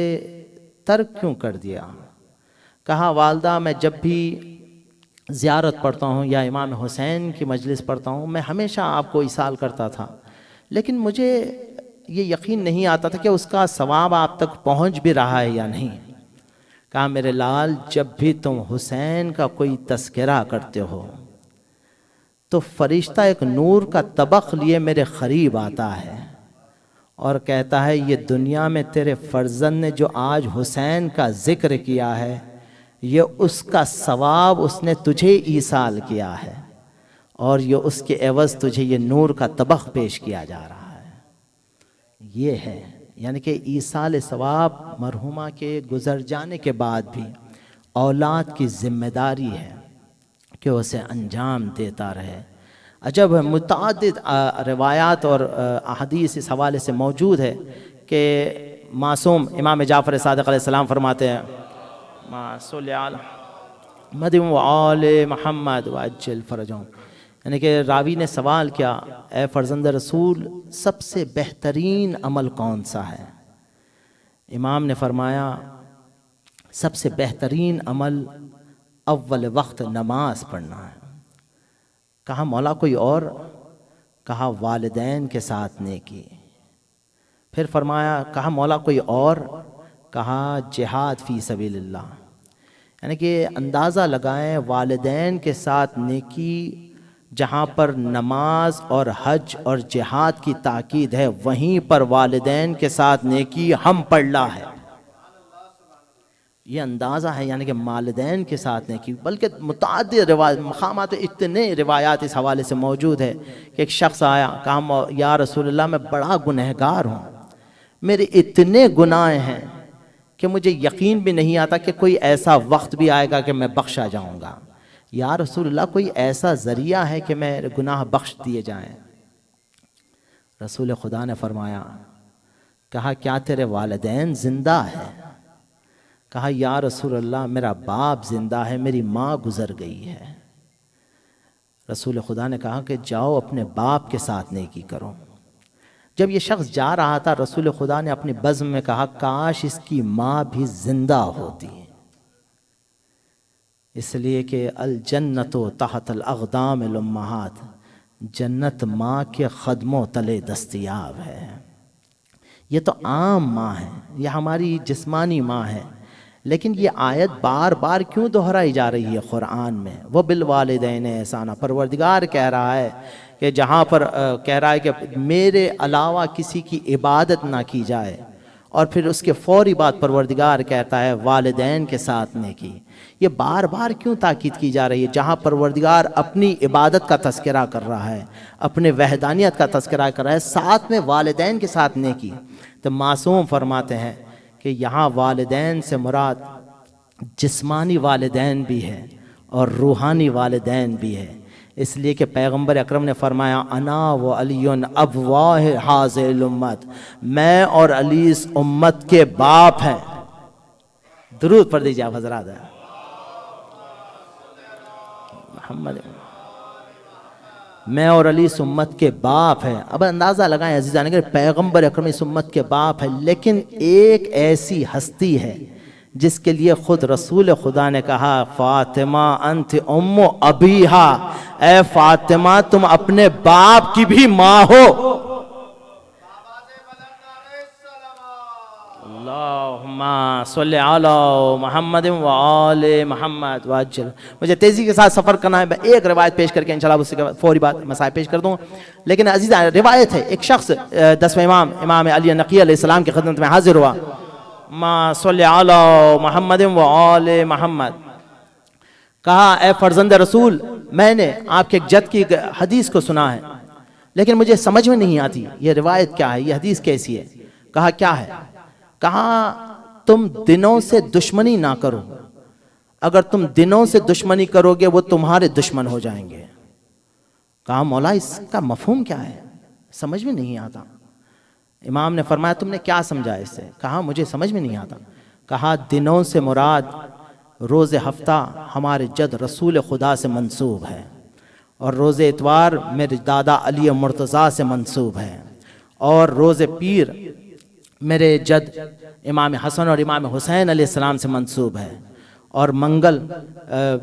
ترک کیوں کر دیا؟ کہا والدہ میں جب بھی زیارت پڑھتا ہوں یا امام حسین کی مجلس پڑھتا ہوں میں ہمیشہ آپ کو ایصال کرتا تھا، لیکن مجھے یہ یقین نہیں آتا تھا کہ اس کا ثواب آپ تک پہنچ بھی رہا ہے یا نہیں۔ کہا میرے لال، جب بھی تم حسین کا کوئی تذکرہ کرتے ہو تو فرشتہ ایک نور کا طبق لیے میرے قریب آتا ہے اور کہتا ہے یہ دنیا میں تیرے فرزند نے جو آج حسین کا ذکر کیا ہے یہ اس کا ثواب اس نے تجھے ایصال کیا ہے اور یہ اس کے عوض تجھے یہ نور کا طبق پیش کیا جا رہا ہے۔ یہ ہے یعنی کہ ایصال ثواب مرحومہ کے گزر جانے کے بعد بھی اولاد کی ذمہ داری ہے کہ اسے انجام دیتا رہے۔ عجب متعدد روایات اور احادیث اس حوالے سے موجود ہے کہ معصوم امام جعفر صادق علیہ السلام فرماتے ہیں ما صلی علی محمد و آل محمد وعجل فرجہم، یعنی کہ راوی نے سوال کیا اے فرزند رسول سب سے بہترین عمل کون سا ہے؟ امام نے فرمایا سب سے بہترین عمل اول وقت نماز پڑھنا ہے۔ کہا مولا کوئی اور؟ کہا والدین کے ساتھ نیکی۔ پھر فرمایا کہا مولا کوئی اور؟ کہا جہاد فی سبیل اللہ۔ یعنی کہ اندازہ لگائیں والدین کے ساتھ نیکی، جہاں پر نماز اور حج اور جہاد کی تاکید ہے وہیں پر والدین کے ساتھ نیکی ہم پڑھنا ہے۔ یہ اندازہ ہے یعنی کہ والدین کے ساتھ نیکی، بلکہ متعدد مقامات اتنے روایات اس حوالے سے موجود ہے کہ ایک شخص آیا کہا یا رسول اللہ میں بڑا گنہگار ہوں، میرے اتنے گناہ ہیں کہ مجھے یقین بھی نہیں آتا کہ کوئی ایسا وقت بھی آئے گا کہ میں بخشا جاؤں گا۔ یا رسول اللہ کوئی ایسا ذریعہ ہے کہ میرے گناہ بخش دیے جائیں؟ رسول خدا نے فرمایا کہا کیا تیرے والدین زندہ ہیں؟ کہا یا رسول اللہ میرا باپ زندہ ہے، میری ماں گزر گئی ہے۔ رسول خدا نے کہا کہ جاؤ اپنے باپ کے ساتھ نیکی کرو۔ جب یہ شخص جا رہا تھا رسول خدا نے اپنی بزم میں کہا کاش اس کی ماں بھی زندہ ہوتی، اس لیے کہ الجنت تحت الاقدام الامہات، جنت ماں کے قدموں تلے دستیاب ہے۔ یہ تو عام ماں ہے، یہ ہماری جسمانی ماں ہے، لیکن یہ آیت بار بار کیوں دہرائی جا رہی ہے قرآن میں؟ وہ بالوالدین احسانا، پروردگار کہہ رہا ہے کہ جہاں پر کہہ رہا ہے کہ میرے علاوہ کسی کی عبادت نہ کی جائے، اور پھر اس کے فوری بعد پروردگار کہتا ہے والدین کے ساتھ نیکی۔ یہ بار بار کیوں تاکید کی جا رہی ہے؟ جہاں پروردگار اپنی عبادت کا تذکرہ کر رہا ہے، اپنے وحدانیت کا تذکرہ کر رہا ہے، ساتھ میں والدین کے ساتھ نیکی۔ تو معصوم فرماتے ہیں کہ یہاں والدین سے مراد جسمانی والدین بھی ہے اور روحانی والدین بھی ہے، اس لیے کہ پیغمبر اکرم نے فرمایا انا و علی ابواہ حاذ الامت، میں اور علی اس امت کے باپ ہیں۔ درود پڑھ دیجیے آپ حضرات محمد، میں اور علی اس امت کے باپ ہیں۔ اب اندازہ لگائیں عزیزان کہ پیغمبر اکرم اس امت کے باپ ہے، لیکن ایک ایسی ہستی ہے جس کے لیے خود رسول خدا نے کہا فاطمہ انت ام ابیہا، اے فاطمہ تم اپنے باپ کی بھی ماں ہو۔ اللہم صلی علی محمد و آل محمد وعجل۔ مجھے تیزی کے ساتھ سفر کرنا ہے، میں ایک روایت پیش کر کے انشاءاللہ اس کے فوری بعد مسائل پیش کر دوں، لیکن عزیزان روایت ہے ایک شخص 10ویں امام امام علی نقی علیہ السلام کی خدمت میں حاضر ہوا، ما صلی علی محمد و آل محمد، کہا اے فرزند رسول میں نے آپ کے ایک جد کی حدیث کو سنا ہے لیکن مجھے سمجھ میں نہیں آتی یہ روایت کیا ہے، یہ حدیث کیسی ہے؟ کہا کیا ہے؟ کہا تم دنوں سے دشمنی نہ کرو، اگر تم دنوں سے دشمنی کرو گے وہ تمہارے دشمن ہو جائیں گے۔ کہا مولا اس کا مفہوم کیا ہے؟ سمجھ میں نہیں آتا۔ امام نے فرمایا تم نے کیا سمجھا اس سے؟ کہا مجھے سمجھ میں نہیں آتا۔ کہا دنوں سے مراد روز ہفتہ ہمارے جد رسول خدا سے منسوب ہے، اور روز اتوار میرے دادا علی مرتضیٰ سے منسوب ہے، اور روز پیر میرے جد امام حسن اور امام حسین علیہ السلام سے منسوب ہے، اور منگل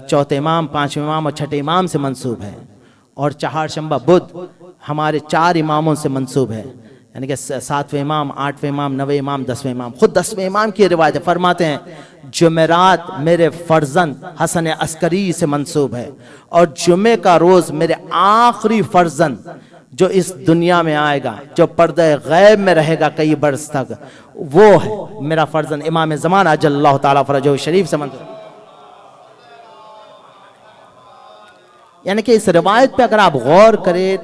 چوتھے امام، پانچویں امام اور چھٹے امام سے منسوب ہے، اور چہارشنبہ بدھ ہمارے 4 اماموں سے منسوب ہے، یعنی کہ 7ویں امام، 8ویں امام، 9ویں امام، 10ویں امام۔ خود 10ویں امام کی روایت فرماتے ہیں جمعرات میرے فرزند حسن عسکری سے منسوب ہے، اور جمعے کا روز میرے آخری فرزند جو اس دنیا میں آئے گا، جو پردہ غیب میں رہے گا کئی برس تک، وہ ہے میرا فرزند امام زمان عجل اللہ تعالیٰ فرجہ شریف سے منسوب۔ یعنی کہ اس روایت پہ اگر آپ غور کریں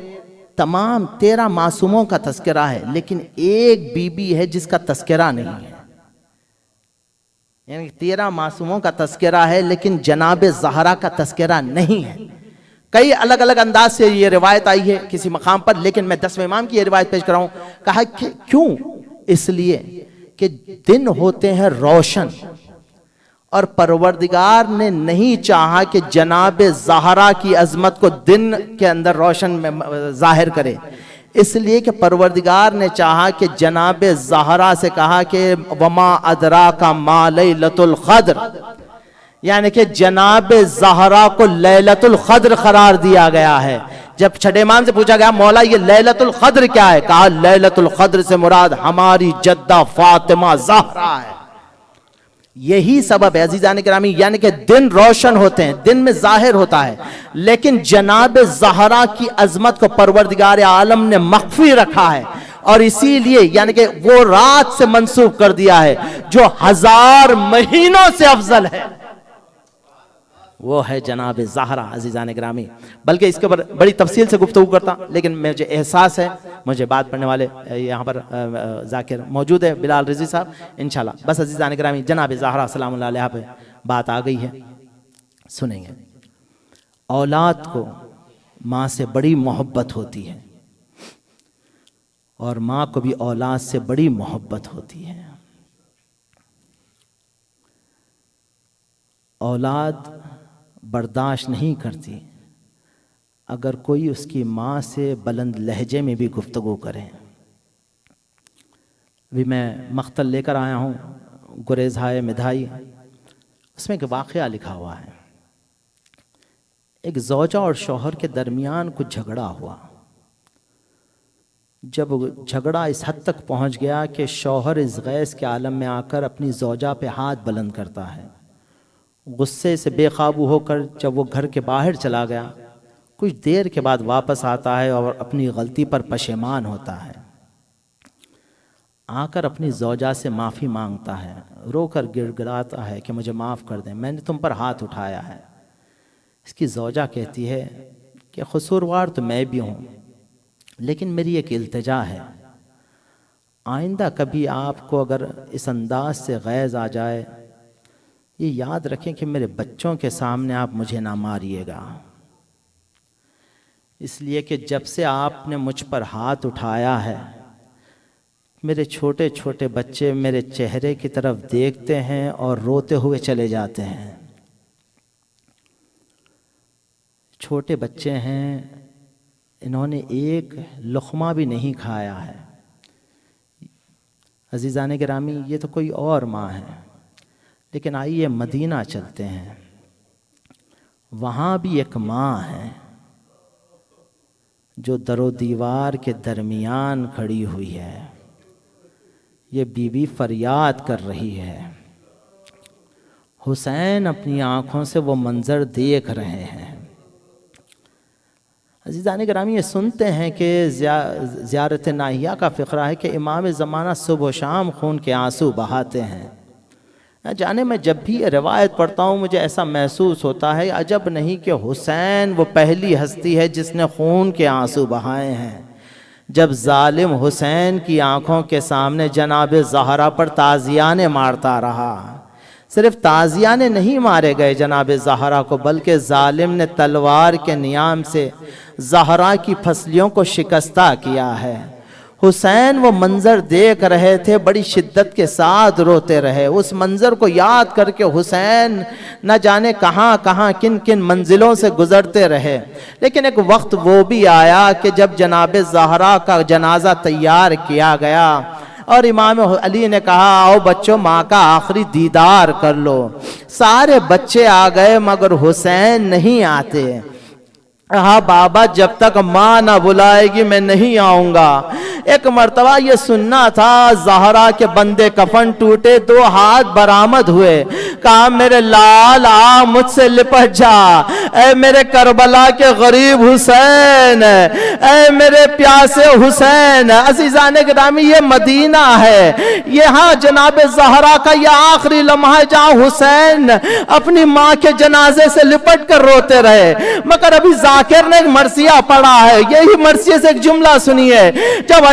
تمام 13 معصوموں کا تذکرہ ہے، لیکن ایک بی بی ہے جس کا تذکرہ نہیں ہے۔ یعنی 13 معصوموں کا تذکرہ ہے لیکن جناب زہرا کا تذکرہ نہیں ہے۔ کئی الگ الگ انداز سے یہ روایت آئی ہے کسی مقام پر، لیکن میں 10ویں امام کی یہ روایت پیش کر رہا ہوں۔ کہا کہ کیوں؟ اس لیے کہ دن ہوتے ہیں روشن، اور پروردگار نے نہیں چاہا کہ جناب زہرا کی عظمت کو دن کے اندر روشن میں ظاہر کرے، اس لیے کہ پروردگار نے چاہا کہ جناب زہرا سے کہا کہ وما ادراک ما لیلۃ القدر، یعنی کہ جناب زہرا کو لیلۃ القدر قرار دیا گیا ہے۔ جب چھٹے امام سے پوچھا گیا مولا یہ لیلۃ القدر کیا ہے، کہا لیلۃ القدر سے مراد ہماری جدہ فاطمہ زہرا ہے۔ یہی سبب ہے عزیزان گرامی، یعنی کہ دن روشن ہوتے ہیں، دن میں ظاہر ہوتا ہے، لیکن جناب زہرا کی عظمت کو پروردگار عالم نے مخفی رکھا ہے، اور اسی لیے یعنی کہ وہ رات سے منسوب کر دیا ہے جو 1000 مہینوں سے افضل ہے، وہ ہے جناب زہرا عزیزان گرامی۔ بلکہ اس کے اوپر بڑی تفصیل سے گفتگو کرتا، لیکن مجھے احساس ہے مجھے بات پڑھنے والے یہاں پر ذاکر موجود ہے بلال رضوی صاحب، انشاءاللہ بس عزیزان گرامی جناب زہرا سلام اللہ علیہ پہ بات آ گئی ہے، سنیں گے۔ اولاد کو ماں سے بڑی محبت ہوتی ہے، اور ماں کو بھی اولاد سے بڑی محبت ہوتی ہے۔ اولاد برداشت نہیں کرتی اگر کوئی اس کی ماں سے بلند لہجے میں بھی گفتگو کرے۔ ابھی میں مقتل لے کر آیا ہوں گریزہائے مدھائی، اس میں ایک واقعہ لکھا ہوا ہے۔ ایک زوجہ اور شوہر کے درمیان کچھ جھگڑا ہوا۔ جب جھگڑا اس حد تک پہنچ گیا کہ شوہر اس غیظ کے عالم میں آ کر اپنی زوجہ پہ ہاتھ بلند کرتا ہے، غصے سے بے قابو ہو کر جب وہ گھر کے باہر چلا گیا، کچھ دیر کے بعد واپس آتا ہے اور اپنی غلطی پر پشیمان ہوتا ہے، آ کر اپنی زوجہ سے معافی مانگتا ہے، رو کر گڑ گڑاتا ہے کہ مجھے معاف کر دیں، میں نے تم پر ہاتھ اٹھایا ہے۔ اس کی زوجہ کہتی ہے کہ قصوروار تو میں بھی ہوں، لیکن میری ایک التجا ہے، آئندہ کبھی آپ کو اگر اس انداز سے غیظ آ جائے، یہ یاد رکھیں کہ میرے بچوں کے سامنے آپ مجھے نہ ماریے گا، اس لیے کہ جب سے آپ نے مجھ پر ہاتھ اٹھایا ہے، میرے چھوٹے چھوٹے بچے میرے چہرے کی طرف دیکھتے ہیں اور روتے ہوئے چلے جاتے ہیں۔ چھوٹے بچے ہیں، انہوں نے ایک لقمہ بھی نہیں کھایا ہے۔ عزیزان گرامی یہ تو کوئی اور ماں ہے، لیکن آئیے مدینہ چلتے ہیں، وہاں بھی ایک ماں ہے جو در و دیوار کے درمیان کھڑی ہوئی ہے۔ یہ بیوی فریاد کر رہی ہے، حسین اپنی آنکھوں سے وہ منظر دیکھ رہے ہیں۔ عزیزان گرامی یہ سنتے ہیں کہ زیارت ناہیہ کا فقرہ ہے کہ امام زمانہ صبح و شام خون کے آنسو بہاتے ہیں۔ جانے میں جب بھی یہ روایت پڑھتا ہوں مجھے ایسا محسوس ہوتا ہے عجب نہیں کہ حسین وہ پہلی ہستی ہے جس نے خون کے آنسو بہائے ہیں۔ جب ظالم حسین کی آنکھوں کے سامنے جناب زہرا پر تازیانے مارتا رہا، صرف تازیانے نہیں مارے گئے جناب زہرا کو، بلکہ ظالم نے تلوار کے نیام سے زہرا کی پھسلیوں کو شکستہ کیا ہے۔ حسین وہ منظر دیکھ رہے تھے، بڑی شدت کے ساتھ روتے رہے۔ اس منظر کو یاد کر کے حسین نہ جانے کہاں کہاں کن کن منزلوں سے گزرتے رہے، لیکن ایک وقت وہ بھی آیا کہ جب جناب زہرا کا جنازہ تیار کیا گیا اور امام علی نے کہا آؤ بچوں ماں کا آخری دیدار کر لو۔ سارے بچے آ گئے مگر حسین نہیں آتے۔ ہاں بابا جب تک ماں نہ بلائے گی میں نہیں آؤں گا۔ ایک مرتبہ یہ سننا تھا زہرا کے بندے کفن ٹوٹے، 2 ہاتھ برآمد ہوئے، کہا میرے لال آ مجھ سے لپٹ جا، اے میرے کربلا کے غریب حسین، اے میرے پیاسے حسین۔ عزیزان گرامی یہ مدینہ ہے، یہاں جناب زہرا کا یہ آخری لمحہ ہے جہاں حسین اپنی ماں کے جنازے سے لپٹ کر روتے رہے۔ مگر ابھی ذاکر نے ایک مرثیہ پڑھا ہے، یہی مرثیے سے ایک جملہ سنیے، جب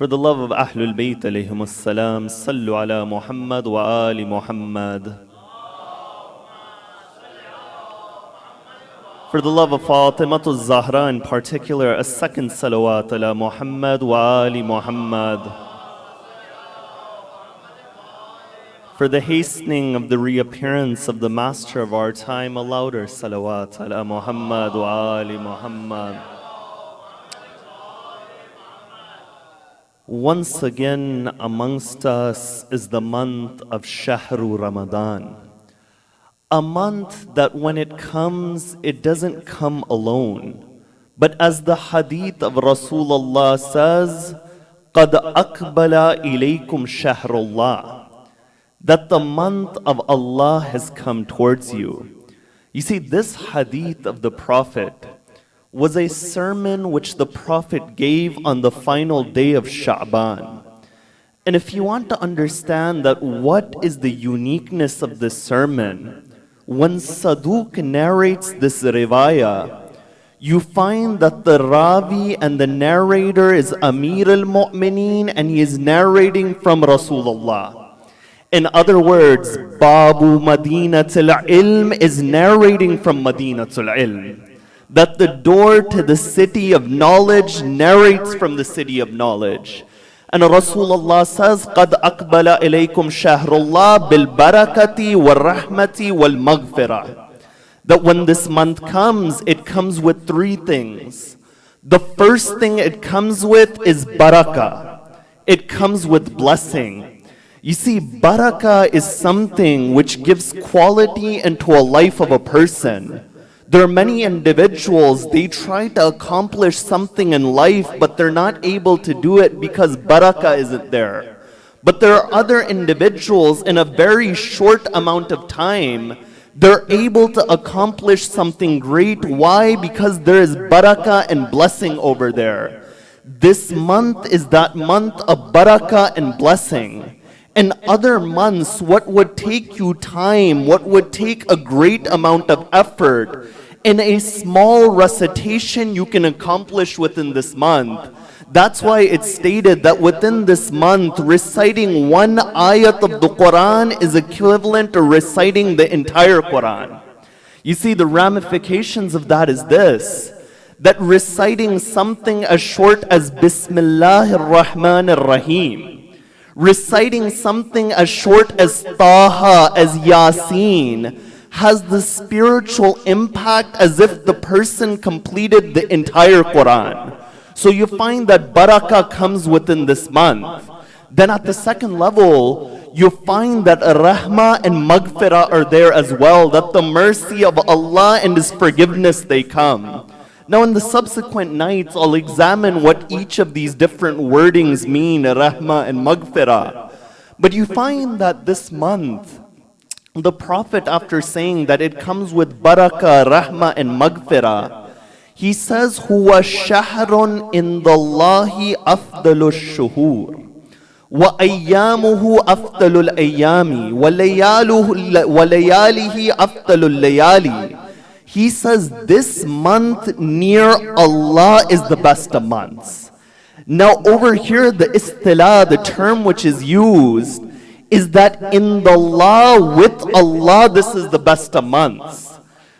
For the love of Ahlul Bayt alayhimus salam, sallu ala Muhammad wa ali Muhammad. For the love of Fatimatu Zahra in particular, a second salawat ala Muhammad wa ali Muhammad. For the hastening of the reappearance of the master of our time, a louder salawat ala Muhammad wa ali Muhammad. Once again amongst us is the month of Shahru Ramadan. A month that when it comes, it doesn't come alone. But as the hadith of Rasulullah says, قَدْ أَقْبَلَ إِلَيْكُمْ شَهْرُ اللَّهِ, that the month of Allah has come towards you. You see, this hadith of the Prophet was a sermon which the Prophet gave on the final day of Sha'ban. And if you want to understand that what is the uniqueness of this sermon, when Saduq narrates this riwayah, you find that the Ravi and the narrator is Amir al-Mu'mineen and he is narrating from Rasulullah. In other words, Babu Madinatul Ilm is narrating from Madinatul Ilm. That the door to the city of knowledge narrates from the city of knowledge. And Rasulullah says, قَدْ أَقْبَلَ إِلَيْكُمْ شَهْرُ اللَّهِ بِالْبَرَكَةِ وَالرَّحْمَةِ وَالْمَغْفِرَةِ. That when this month comes, it comes with three things. The first thing it comes with is barakah. It comes with blessing. You see, barakah is something which gives quality into a life of a person. There are many individuals, they try to accomplish something in life, but they're not able to do it because barakah isn't there. But there are other individuals in a very short amount of time, they're able to accomplish something great. Why? Because there is barakah and blessing over there. This month is that month of barakah and blessing. In other months, what would take you time, what would take a great amount of effort, in a small recitation you can accomplish within this month. That's why it's stated that within this month, reciting one ayat of the Quran is equivalent to reciting the entire Quran. You see, the ramifications of that is this, that reciting something as short as Bismillahir Rahmanir Rahim, reciting something as short as Taha, as Yasin, has the spiritual impact as if the person completed the entire Quran. So you find that barakah comes within this month. Then at the second level, you find that rahmah and maghfirah are there as well, that the mercy of Allah and His forgiveness, they come. Now in the subsequent nights, I'll examine what each of these different wordings mean, rahmah and maghfirah. But you find that this month, the Prophet, after saying that it comes with barakah, rahmah and maghfirah, he says, huwa shahrun indallahi afdalul shuhur, wa ayyamuhu afdalul ayyami, wa layalihi afdalul layali. He says, this month near Allah is the best of months. Now over here, the istilah, the term which is used, is that in the law with Allah, this is the best of months.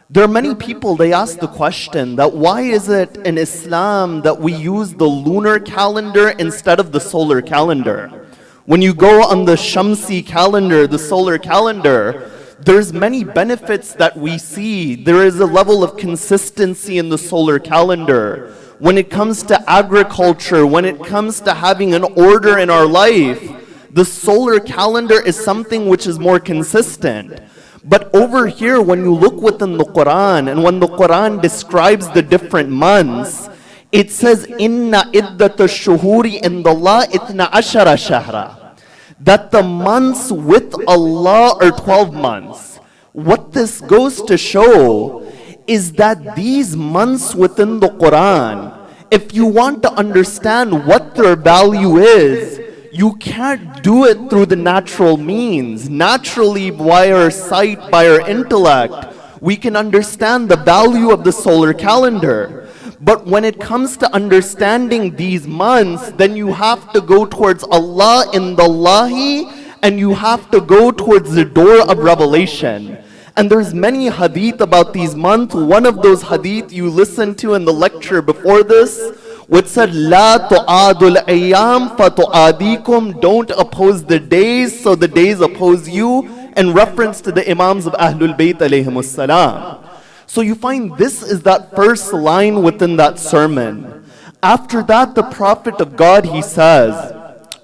There are many people, they ask the question that why is it in Islam that we use the lunar calendar instead of the solar calendar? When you go on the Shamsi calendar, the solar calendar, there's many benefits that we see. There is a level of consistency in the solar calendar. When it comes to agriculture, when it comes to having an order in our life, the solar calendar is something which is more consistent. But over here, when you look within the Quran, and when the Quran describes the different months, it says, Inna iddata shuhuri indallah itna ashara shahra. That the months with Allah are 12 months. What this goes to show is that these months within the Quran, if you want to understand what their value is, you can't do it through the natural means. Naturally, by our sight, by our intellect, we can understand the value of the solar calendar. But when it comes to understanding these months, then you have to go towards Allah in the Lahi, and you have to go towards the door of revelation. And there's many hadith about these months. One of those hadith you listened to in the lecture before this, which said, La tu'adul ayyam fa tu'adikum, don't oppose the days, so the days oppose you, in reference to the Imams of Ahlul Bayt alayhimus salam. So you find this is that first line within that sermon. After that, the Prophet of God, he says,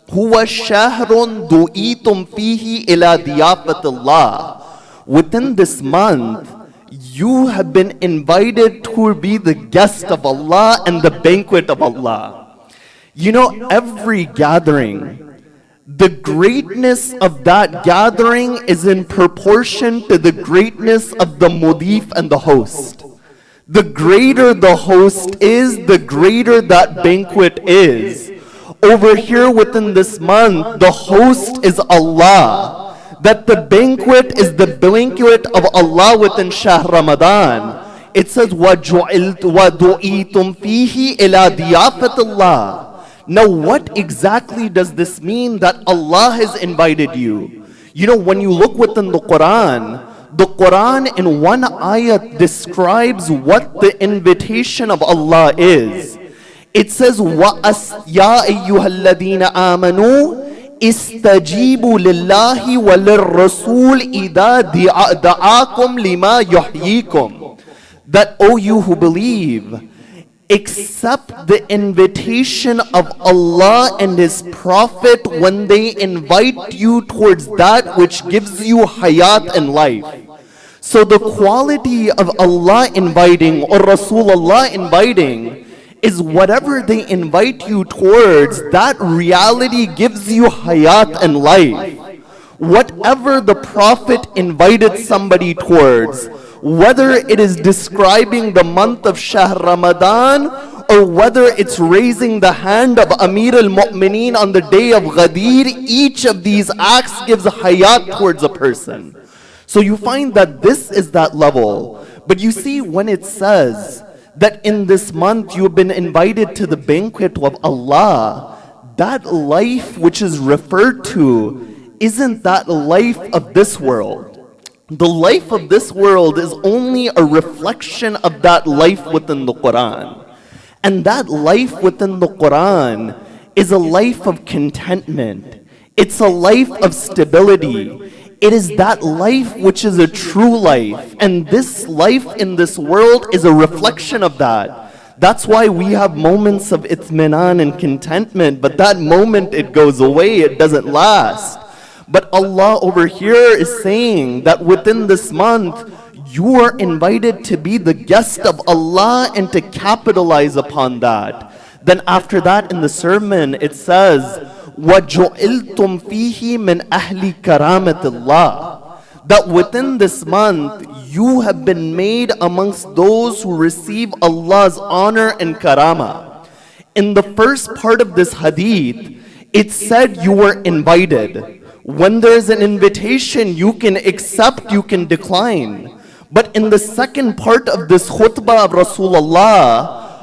Huwa shahrun du'itum fihi ila diyafatillah, within this month, you have been invited to be the guest of Allah and the banquet of Allah. You know, every gathering, the greatness of that gathering is in proportion to the greatness of the mudif and the host. The greater the host is, the greater that banquet is. Over here within this month, the host is Allah. That the banquet is the banquet of Allah within Shahr Ramadan. It says, وَدُعِيتُمْ فِيهِ إِلَى ضِيَافَةِ اللَّهِ. Now what exactly does this mean that Allah has invited you? You know, when you look within the Quran in one ayat describes what the invitation of Allah is. It says, يَا أَيُّهَا الَّذِينَ آمَنُوا استجيبوا لله وللرسول إذا دعاكم لما يحييكم. That, O you who believe, accept the invitation of Allah and His Prophet when they invite you towards that which gives you hayat and life. So the quality of Allah inviting or Rasulullah inviting is whatever they invite you towards, that reality gives you hayat and life. Whatever the Prophet invited somebody towards, whether it is describing the month of Shahr Ramadan, or whether it's raising the hand of Amir al-Mu'mineen on the day of Ghadir, each of these acts gives hayat towards a person. So you find that this is that level. But you see, when it says that in this month you have been invited to the banquet of Allah, that life which is referred to isn't that life of this world. The life of this world is only a reflection of that life within the Quran. And that life within the Quran is a life of contentment. It's a life of stability. It is that life which is a true life. And this life in this world is a reflection of that. That's why we have moments of itminan and contentment, but that moment it goes away, it doesn't last. But Allah over here is saying that within this month, you are invited to be the guest of Allah and to capitalize upon that. Then after that in the sermon, it says, وَجُعِلْتُمْ فِيهِ مِنْ أَهْلِ كَرَامَةِ اللَّهِ. That within this month, you have been made amongst those who receive Allah's honor and karama. In the first part of this hadith, it said you were invited. When there's an invitation, you can accept, you can decline. But in the second part of this khutbah of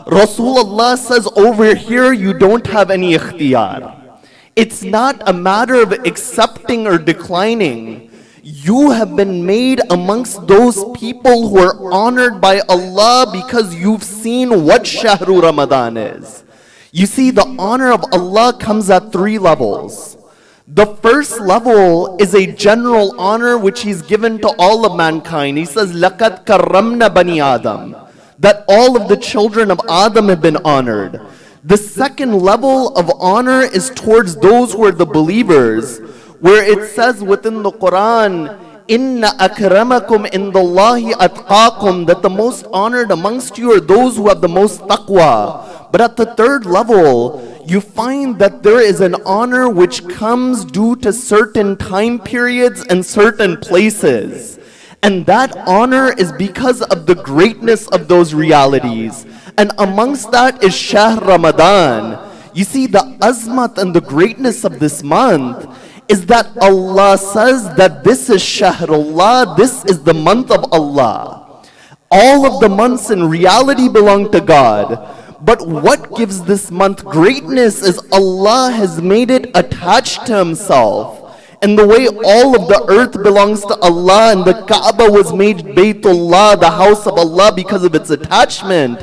Rasulullah says over here, you don't have any ikhtiyar. It's not a matter of accepting or declining. You have been made amongst those people who are honored by Allah because you've seen what Shahru Ramadan is. You see, the honor of Allah comes at 3 levels. The first level is a general honor which He's given to all of mankind. He says, لَقَدْ كَرَّمْنَا بَنِي آدَمَ. That all of the children of Adam have been honored. The second level of honor is towards those who are the believers, where it says within the Quran, Inna akramakum indallahi atqakum, that the most honored amongst you are those who have the most taqwa. But at the third level, you find that there is an honor which comes due to certain time periods and certain places. And that honor is because of the greatness of those realities. And amongst that is Shahr Ramadan. You see, the azmat and the greatness of this month is that Allah says that this is Shahrullah, this is the month of Allah. All of the months in reality belong to God. But what gives this month greatness is Allah has made it attached to Himself. And the way all of the earth belongs to Allah and the Kaaba was made Baytullah, the house of Allah, because of its attachment.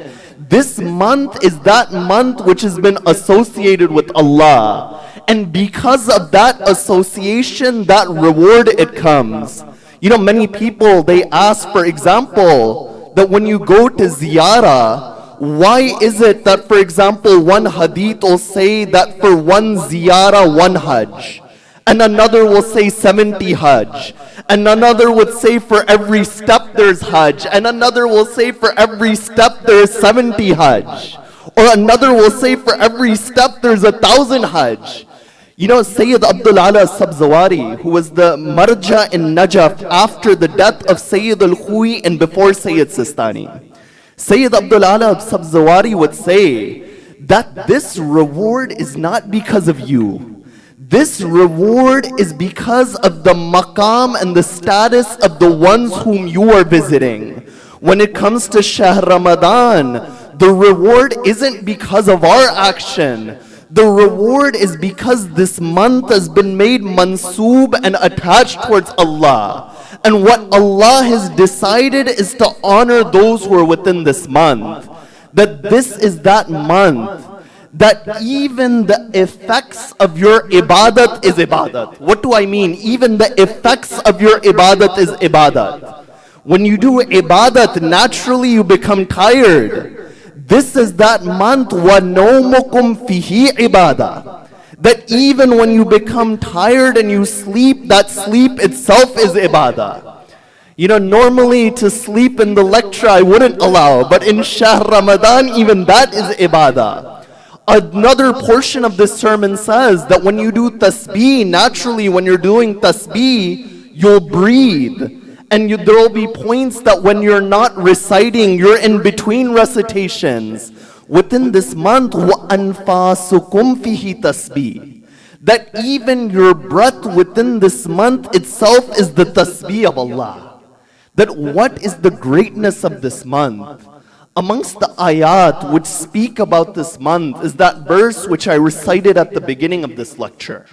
This month is that month which has been associated with Allah. And because of that association, that reward it comes. You know, many people, they ask, for example, that when you go to ziyarah, why is it that, for example, one hadith will say that for one ziyarah, one hajj? and another will say 70 Hajj, and another would say for every step there's Hajj, and another will say for every step there is 70 Hajj, or another will say for every step there's 1,000 Hajj. You know, Sayyid Abdul Ala Sabzawari, who was the Marja in Najaf after the death of Sayyid al-Khui and before Sayyid Sistani. Sayyid Abdul Ala Sabzawari would say that this reward is not because of you. This reward is because of the maqam and the status of the ones whom you are visiting. When it comes to Shahr Ramadan, the reward isn't because of our action. The reward is because this month has been made mansoob and attached towards Allah. And what Allah has decided is to honor those who are within this month. That this is that month that even the effects of your ibadat is ibadat. What do I mean? Even the effects of your ibadat is ibadat. When you do ibadat, naturally you become tired. This is that month, وَنَوْمُكُمْ فِيهِ عِبَادَةً. That even when you become tired and you sleep, that sleep itself is ibadah. You know, normally to sleep in the lecture I wouldn't allow, but in Shahr Ramadan, even that is ibadah. Another portion of this sermon says that when you do tasbih, naturally when you're doing tasbih, you'll breathe. And there will be points that when you're not reciting, you're in between recitations. Within this month, وَأَنفَاسُكُمْ فِيهِ tasbih. That even your breath within this month itself is the tasbih of Allah. That what is the greatness of this month? Amongst the ayat which speak about this month is that verse which I recited at the beginning of this lecture.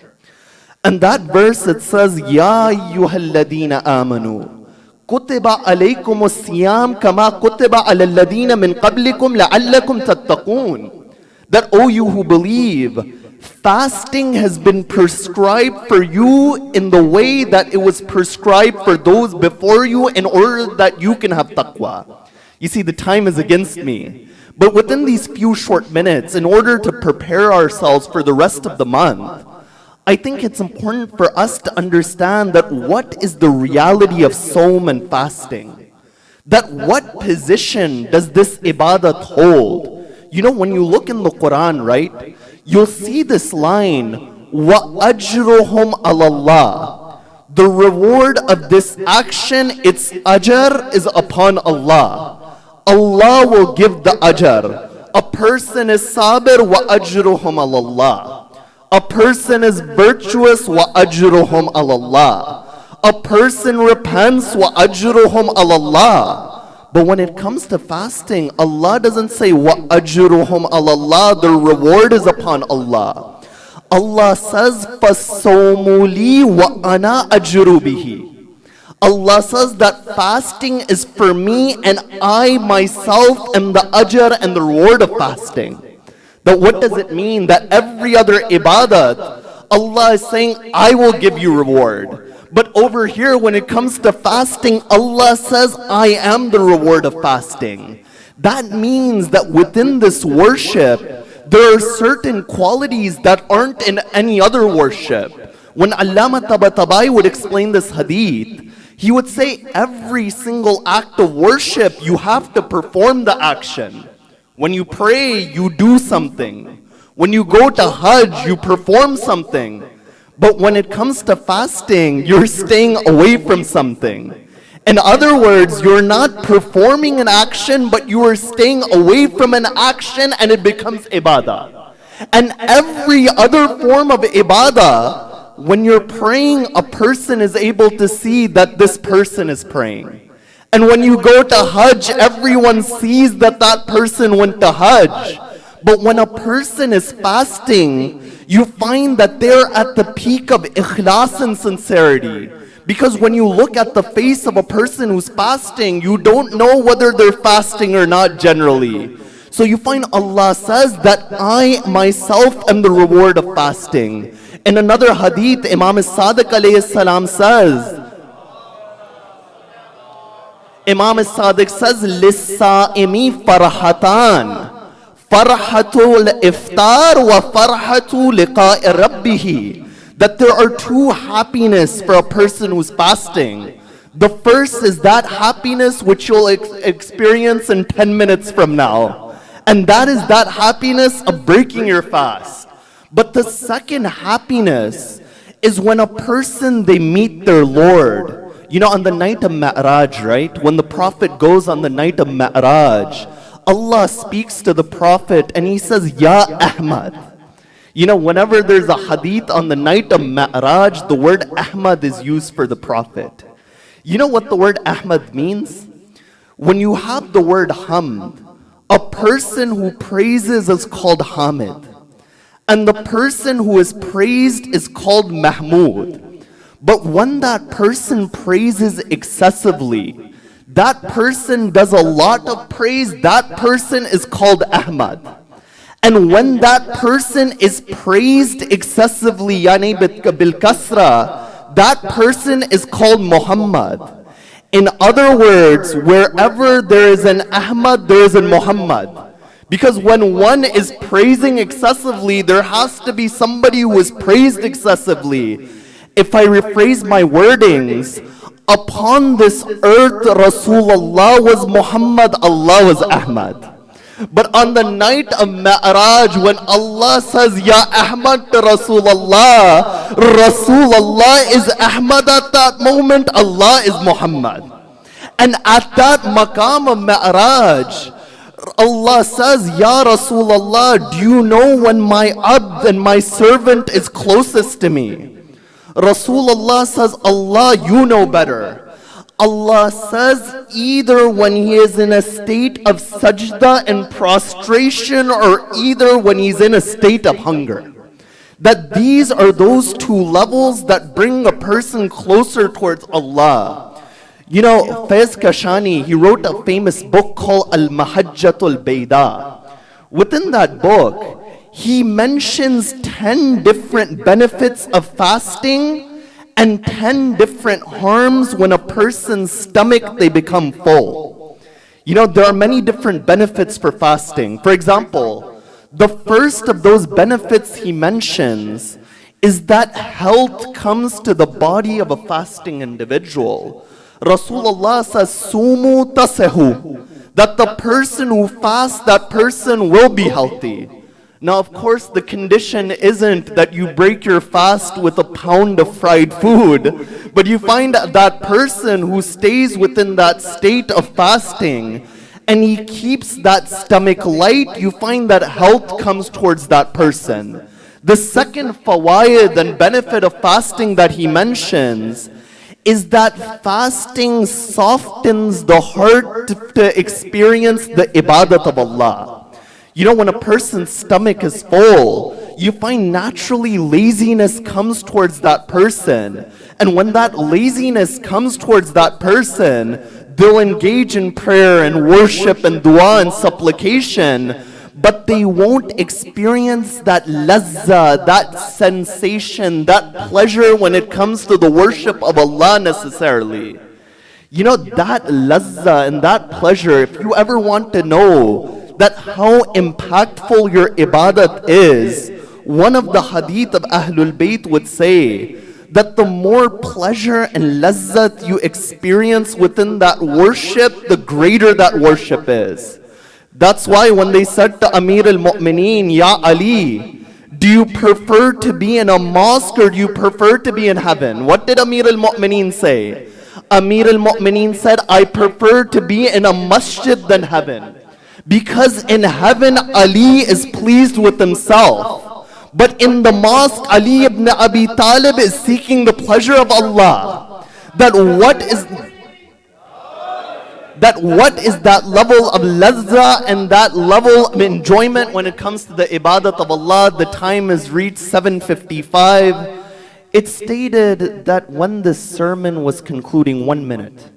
And that verse, it says, Ya ayyuhalladina amanu. كتب عليكم الصيام كما كتب على الذين من قبلكم لعلكم تتقون. That, O you who believe, fasting has been prescribed for you in the way that it was prescribed for those before you in order that you can have taqwa. You see, the time is against me. But within these few short minutes, in order to prepare ourselves for the rest of the month, I think it's important for us to understand that what is the reality of Sawm and fasting? That what position does this ibadat hold? You know, when you look in the Quran, right, you'll see this line, وَأَجْرُهُمْ عَلَى اللَّهِ. The reward of this action, its ajr is upon Allah. Allah will give the ajr. A person is sabir, وَأَجْرُهُمْ عَلَى اللَّهِ. A person is virtuous, wa ajruhum Allah. A person repents, wa ajruhum Allah. But when it comes to fasting, Allah doesn't say wa ajruhum Allah. The reward is upon Allah. Allah says, فَالصَّوْمُ لِي وَأَنَا أَجْرُ بِهِ. Allah says that fasting is for me and I myself am the ajr and the reward of fasting. But what does it mean? That every other ibadat, Allah is saying, I will give you reward. But over here, when it comes to fasting, Allah says, I am the reward of fasting. That means that within this worship, there are certain qualities that aren't in any other worship. When Allama Tabatabai would explain this hadith, he would say every single act of worship, you have to perform the action. When you pray, you do something. When you go to Hajj, you perform something. But when it comes to fasting, you're staying away from something. In other words, you're not performing an action, but you are staying away from an action and it becomes ibadah. And every other form of ibadah, when you're praying, a person is able to see that this person is praying. And when you go to Hajj, everyone sees that that person went to Hajj. But when a person is fasting, you find that they're at the peak of ikhlas and sincerity. Because when you look at the face of a person who's fasting, you don't know whether they're fasting or not generally. So you find Allah says that I myself am the reward of fasting. In another hadith, Imam Sadiq alayhi salam says, Imam Sadiq says, لِلسَّائِمِ فَرْحَةً فَرْحَةُ الْإِفْطَارِ وَفَرْحَةُ لِقَاءِ رَبِّهِ. that there are two happiness for a person who's fasting. The first is that happiness which you'll experience in 10 minutes from now. And that is that happiness of breaking your fast. But the second happiness is when a person, they meet their Lord. You know, on the night of Mi'raj, right? When the Prophet goes on the night of Mi'raj, Allah speaks to the Prophet and he says, Ya Ahmad. You know, whenever there's a hadith on the night of Mi'raj, the word Ahmad is used for the Prophet. You know what the word Ahmad means? When you have the word Hamd, a person who praises is called Hamid. And the person who is praised is called Mahmud. But when that person praises excessively, that person does a lot of praise, that person is called Ahmad. And when that person is praised excessively, yani bil kasra, that person is called Muhammad. In other words, wherever there is an Ahmad, there is a Muhammad. Because when one is praising excessively, there has to be somebody who is praised excessively. If I rephrase my wordings, upon this earth, Rasulullah was Muhammad, Allah was Ahmad. But on the night of Mi'raj, when Allah says, Ya Ahmad to Rasulullah, Rasulullah is Ahmad at that moment, Allah is Muhammad. And at that maqam of Mi'raj, Allah says, Ya Rasulullah, do you know when my abd and my servant is closest to me? Rasulullah says, Allah, you know better. Allah says, either when he is in a state of sajda and prostration, or either when he's in a state of hunger. That these are those two levels that bring a person closer towards Allah. You know, Faiz Kashani, he wrote a famous book called Al-Mahajjatul Bayda. Within that book, he mentions 10 different benefits of fasting and 10 different harms when a person's stomach, they become full. You know, there are many different benefits for fasting. For example, the first of those benefits he mentions is that health comes to the body of a fasting individual. Rasulullah says, Sumu tasehu, that the person who fasts, that person will be healthy. Now, of course, the condition isn't that you break your fast with a pound of fried food, but you find that person who stays within that state of fasting and he keeps that stomach light, you find that health comes towards that person. The second fawaid and benefit of fasting that he mentions is that fasting softens the heart to experience the ibadat of Allah. You know, when a person's stomach is full, you find naturally laziness comes towards that person. And when that laziness comes towards that person, they'll engage in prayer and worship and dua and supplication, but they won't experience that lazza, that sensation, that pleasure when it comes to the worship of Allah necessarily. You know, that lazza and that pleasure, if you ever want to know that how impactful your ibadat is, one of the hadith of Ahlul Bayt would say that the more pleasure and lazzat you experience within that worship, the greater that worship is. That's why when they said to Amir al-Mu'mineen, Ya Ali, do you prefer to be in a mosque or do you prefer to be in heaven? What did Amir al-Mu'mineen say? Amir al-Mu'mineen said, I prefer to be in a masjid than heaven. Because in heaven, Ali is pleased with himself. But in the mosque, Ali ibn Abi Talib is seeking the pleasure of Allah. That what is that level of lazza and that level of enjoyment when it comes to the ibadat of Allah. The time is reached 7:55. It stated that when this sermon was concluding, 1 minute.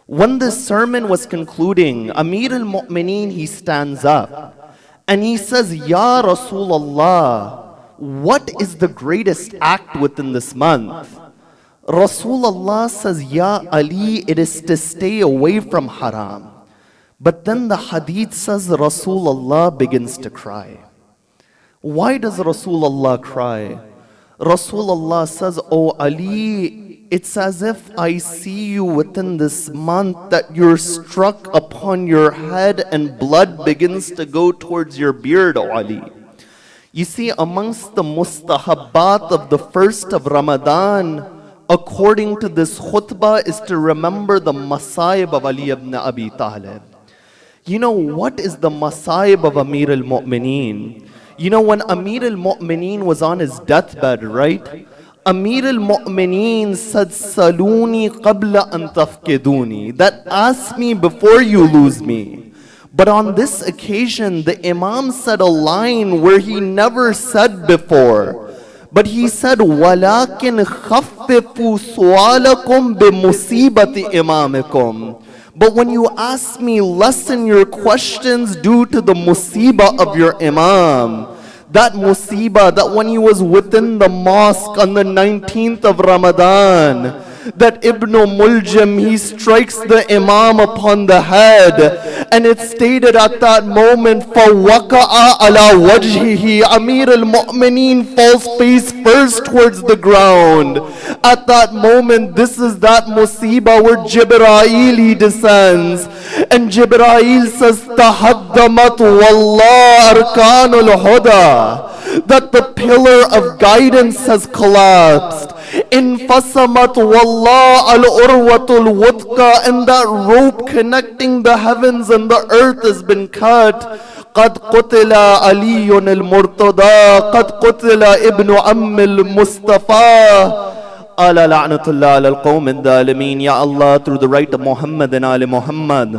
When the sermon was concluding, Amir al-Mu'mineen, he stands up and he says, Ya Rasulullah, what is the greatest act within this month? Rasulullah says, Ya Ali, it is to stay away from haram. But then the hadith says Rasulullah begins to cry. Why does Rasulullah cry? Rasulullah says, "Oh Ali, it's as if I see you within this month that you're struck upon your head and blood begins to go towards your beard, O Ali." You see, amongst the mustahabbat of the first of Ramadan, according to this khutbah, is to remember the masaib of Ali ibn Abi Talib. You know, what is the masaib of Amir al-Mu'mineen? You know, when Amir al-Mu'mineen was on his deathbed, right? Amir al-Mu'mineen said, "Saluni qabla an tafkiduni," that ask me before you lose me. But on this occasion, the Imam said a line where he never said before. But he said, "Walakin khaffifu su'alakum bi musibati imamikum." But when you ask me, lessen your questions due to the musibah of your Imam. That musibah, that when he was within the mosque on the 19th of Ramadan, that Ibn Muljam, he strikes the Imam upon the head. And it stated at that moment, فَوَقَعَ عَلَى وَجْهِهِ, Amir al-Mu'mineen falls face first towards the ground. At that moment, this is that musibah where Jibreel, he descends. And Jibreel says, تَحَدَّمَتْ وَاللَّهِ أَرْكَانُ الْهُدَى, that the pillar of guidance has collapsed. Infasamat wallah al-urwatul wutqa, and that rope connecting the heavens and the earth has been cut. قد قتل علي المرتضى قد قتل ابن عم المصطفى. ala la'natullah ala al-qawm al-dhalimin. Ya Allah, through the right of Muhammad and Ali Muhammad,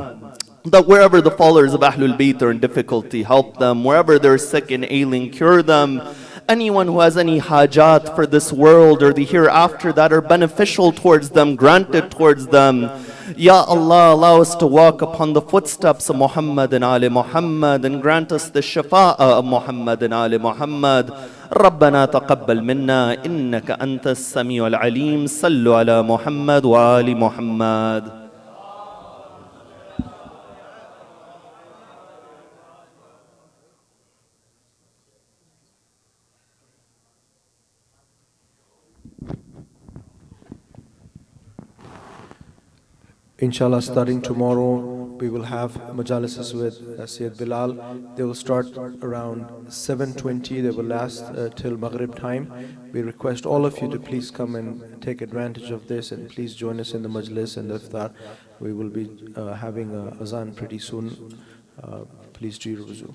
that wherever the followers of Ahlul Bayt are in difficulty, help them. Wherever they're sick and ailing, cure them. Anyone who has any hajat for this world or the hereafter that are beneficial towards them, granted towards them. Ya Allah, allow us to walk upon the footsteps of Muhammad and Ali Muhammad, and grant us the shafa'ah of Muhammad and Ali Muhammad. ربنا تقبل منا إنك أنت السميع العليم. صلوا على محمد وآل محمد. Inshallah, starting tomorrow, we will have majalises with Sayyid Bilal. They will start around 7:20. They will last till Maghrib time. We request all of you to please come and take advantage of this, and please join us in the majlis and iftar. We will be having a azan pretty soon. Please do your wuzu.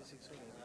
56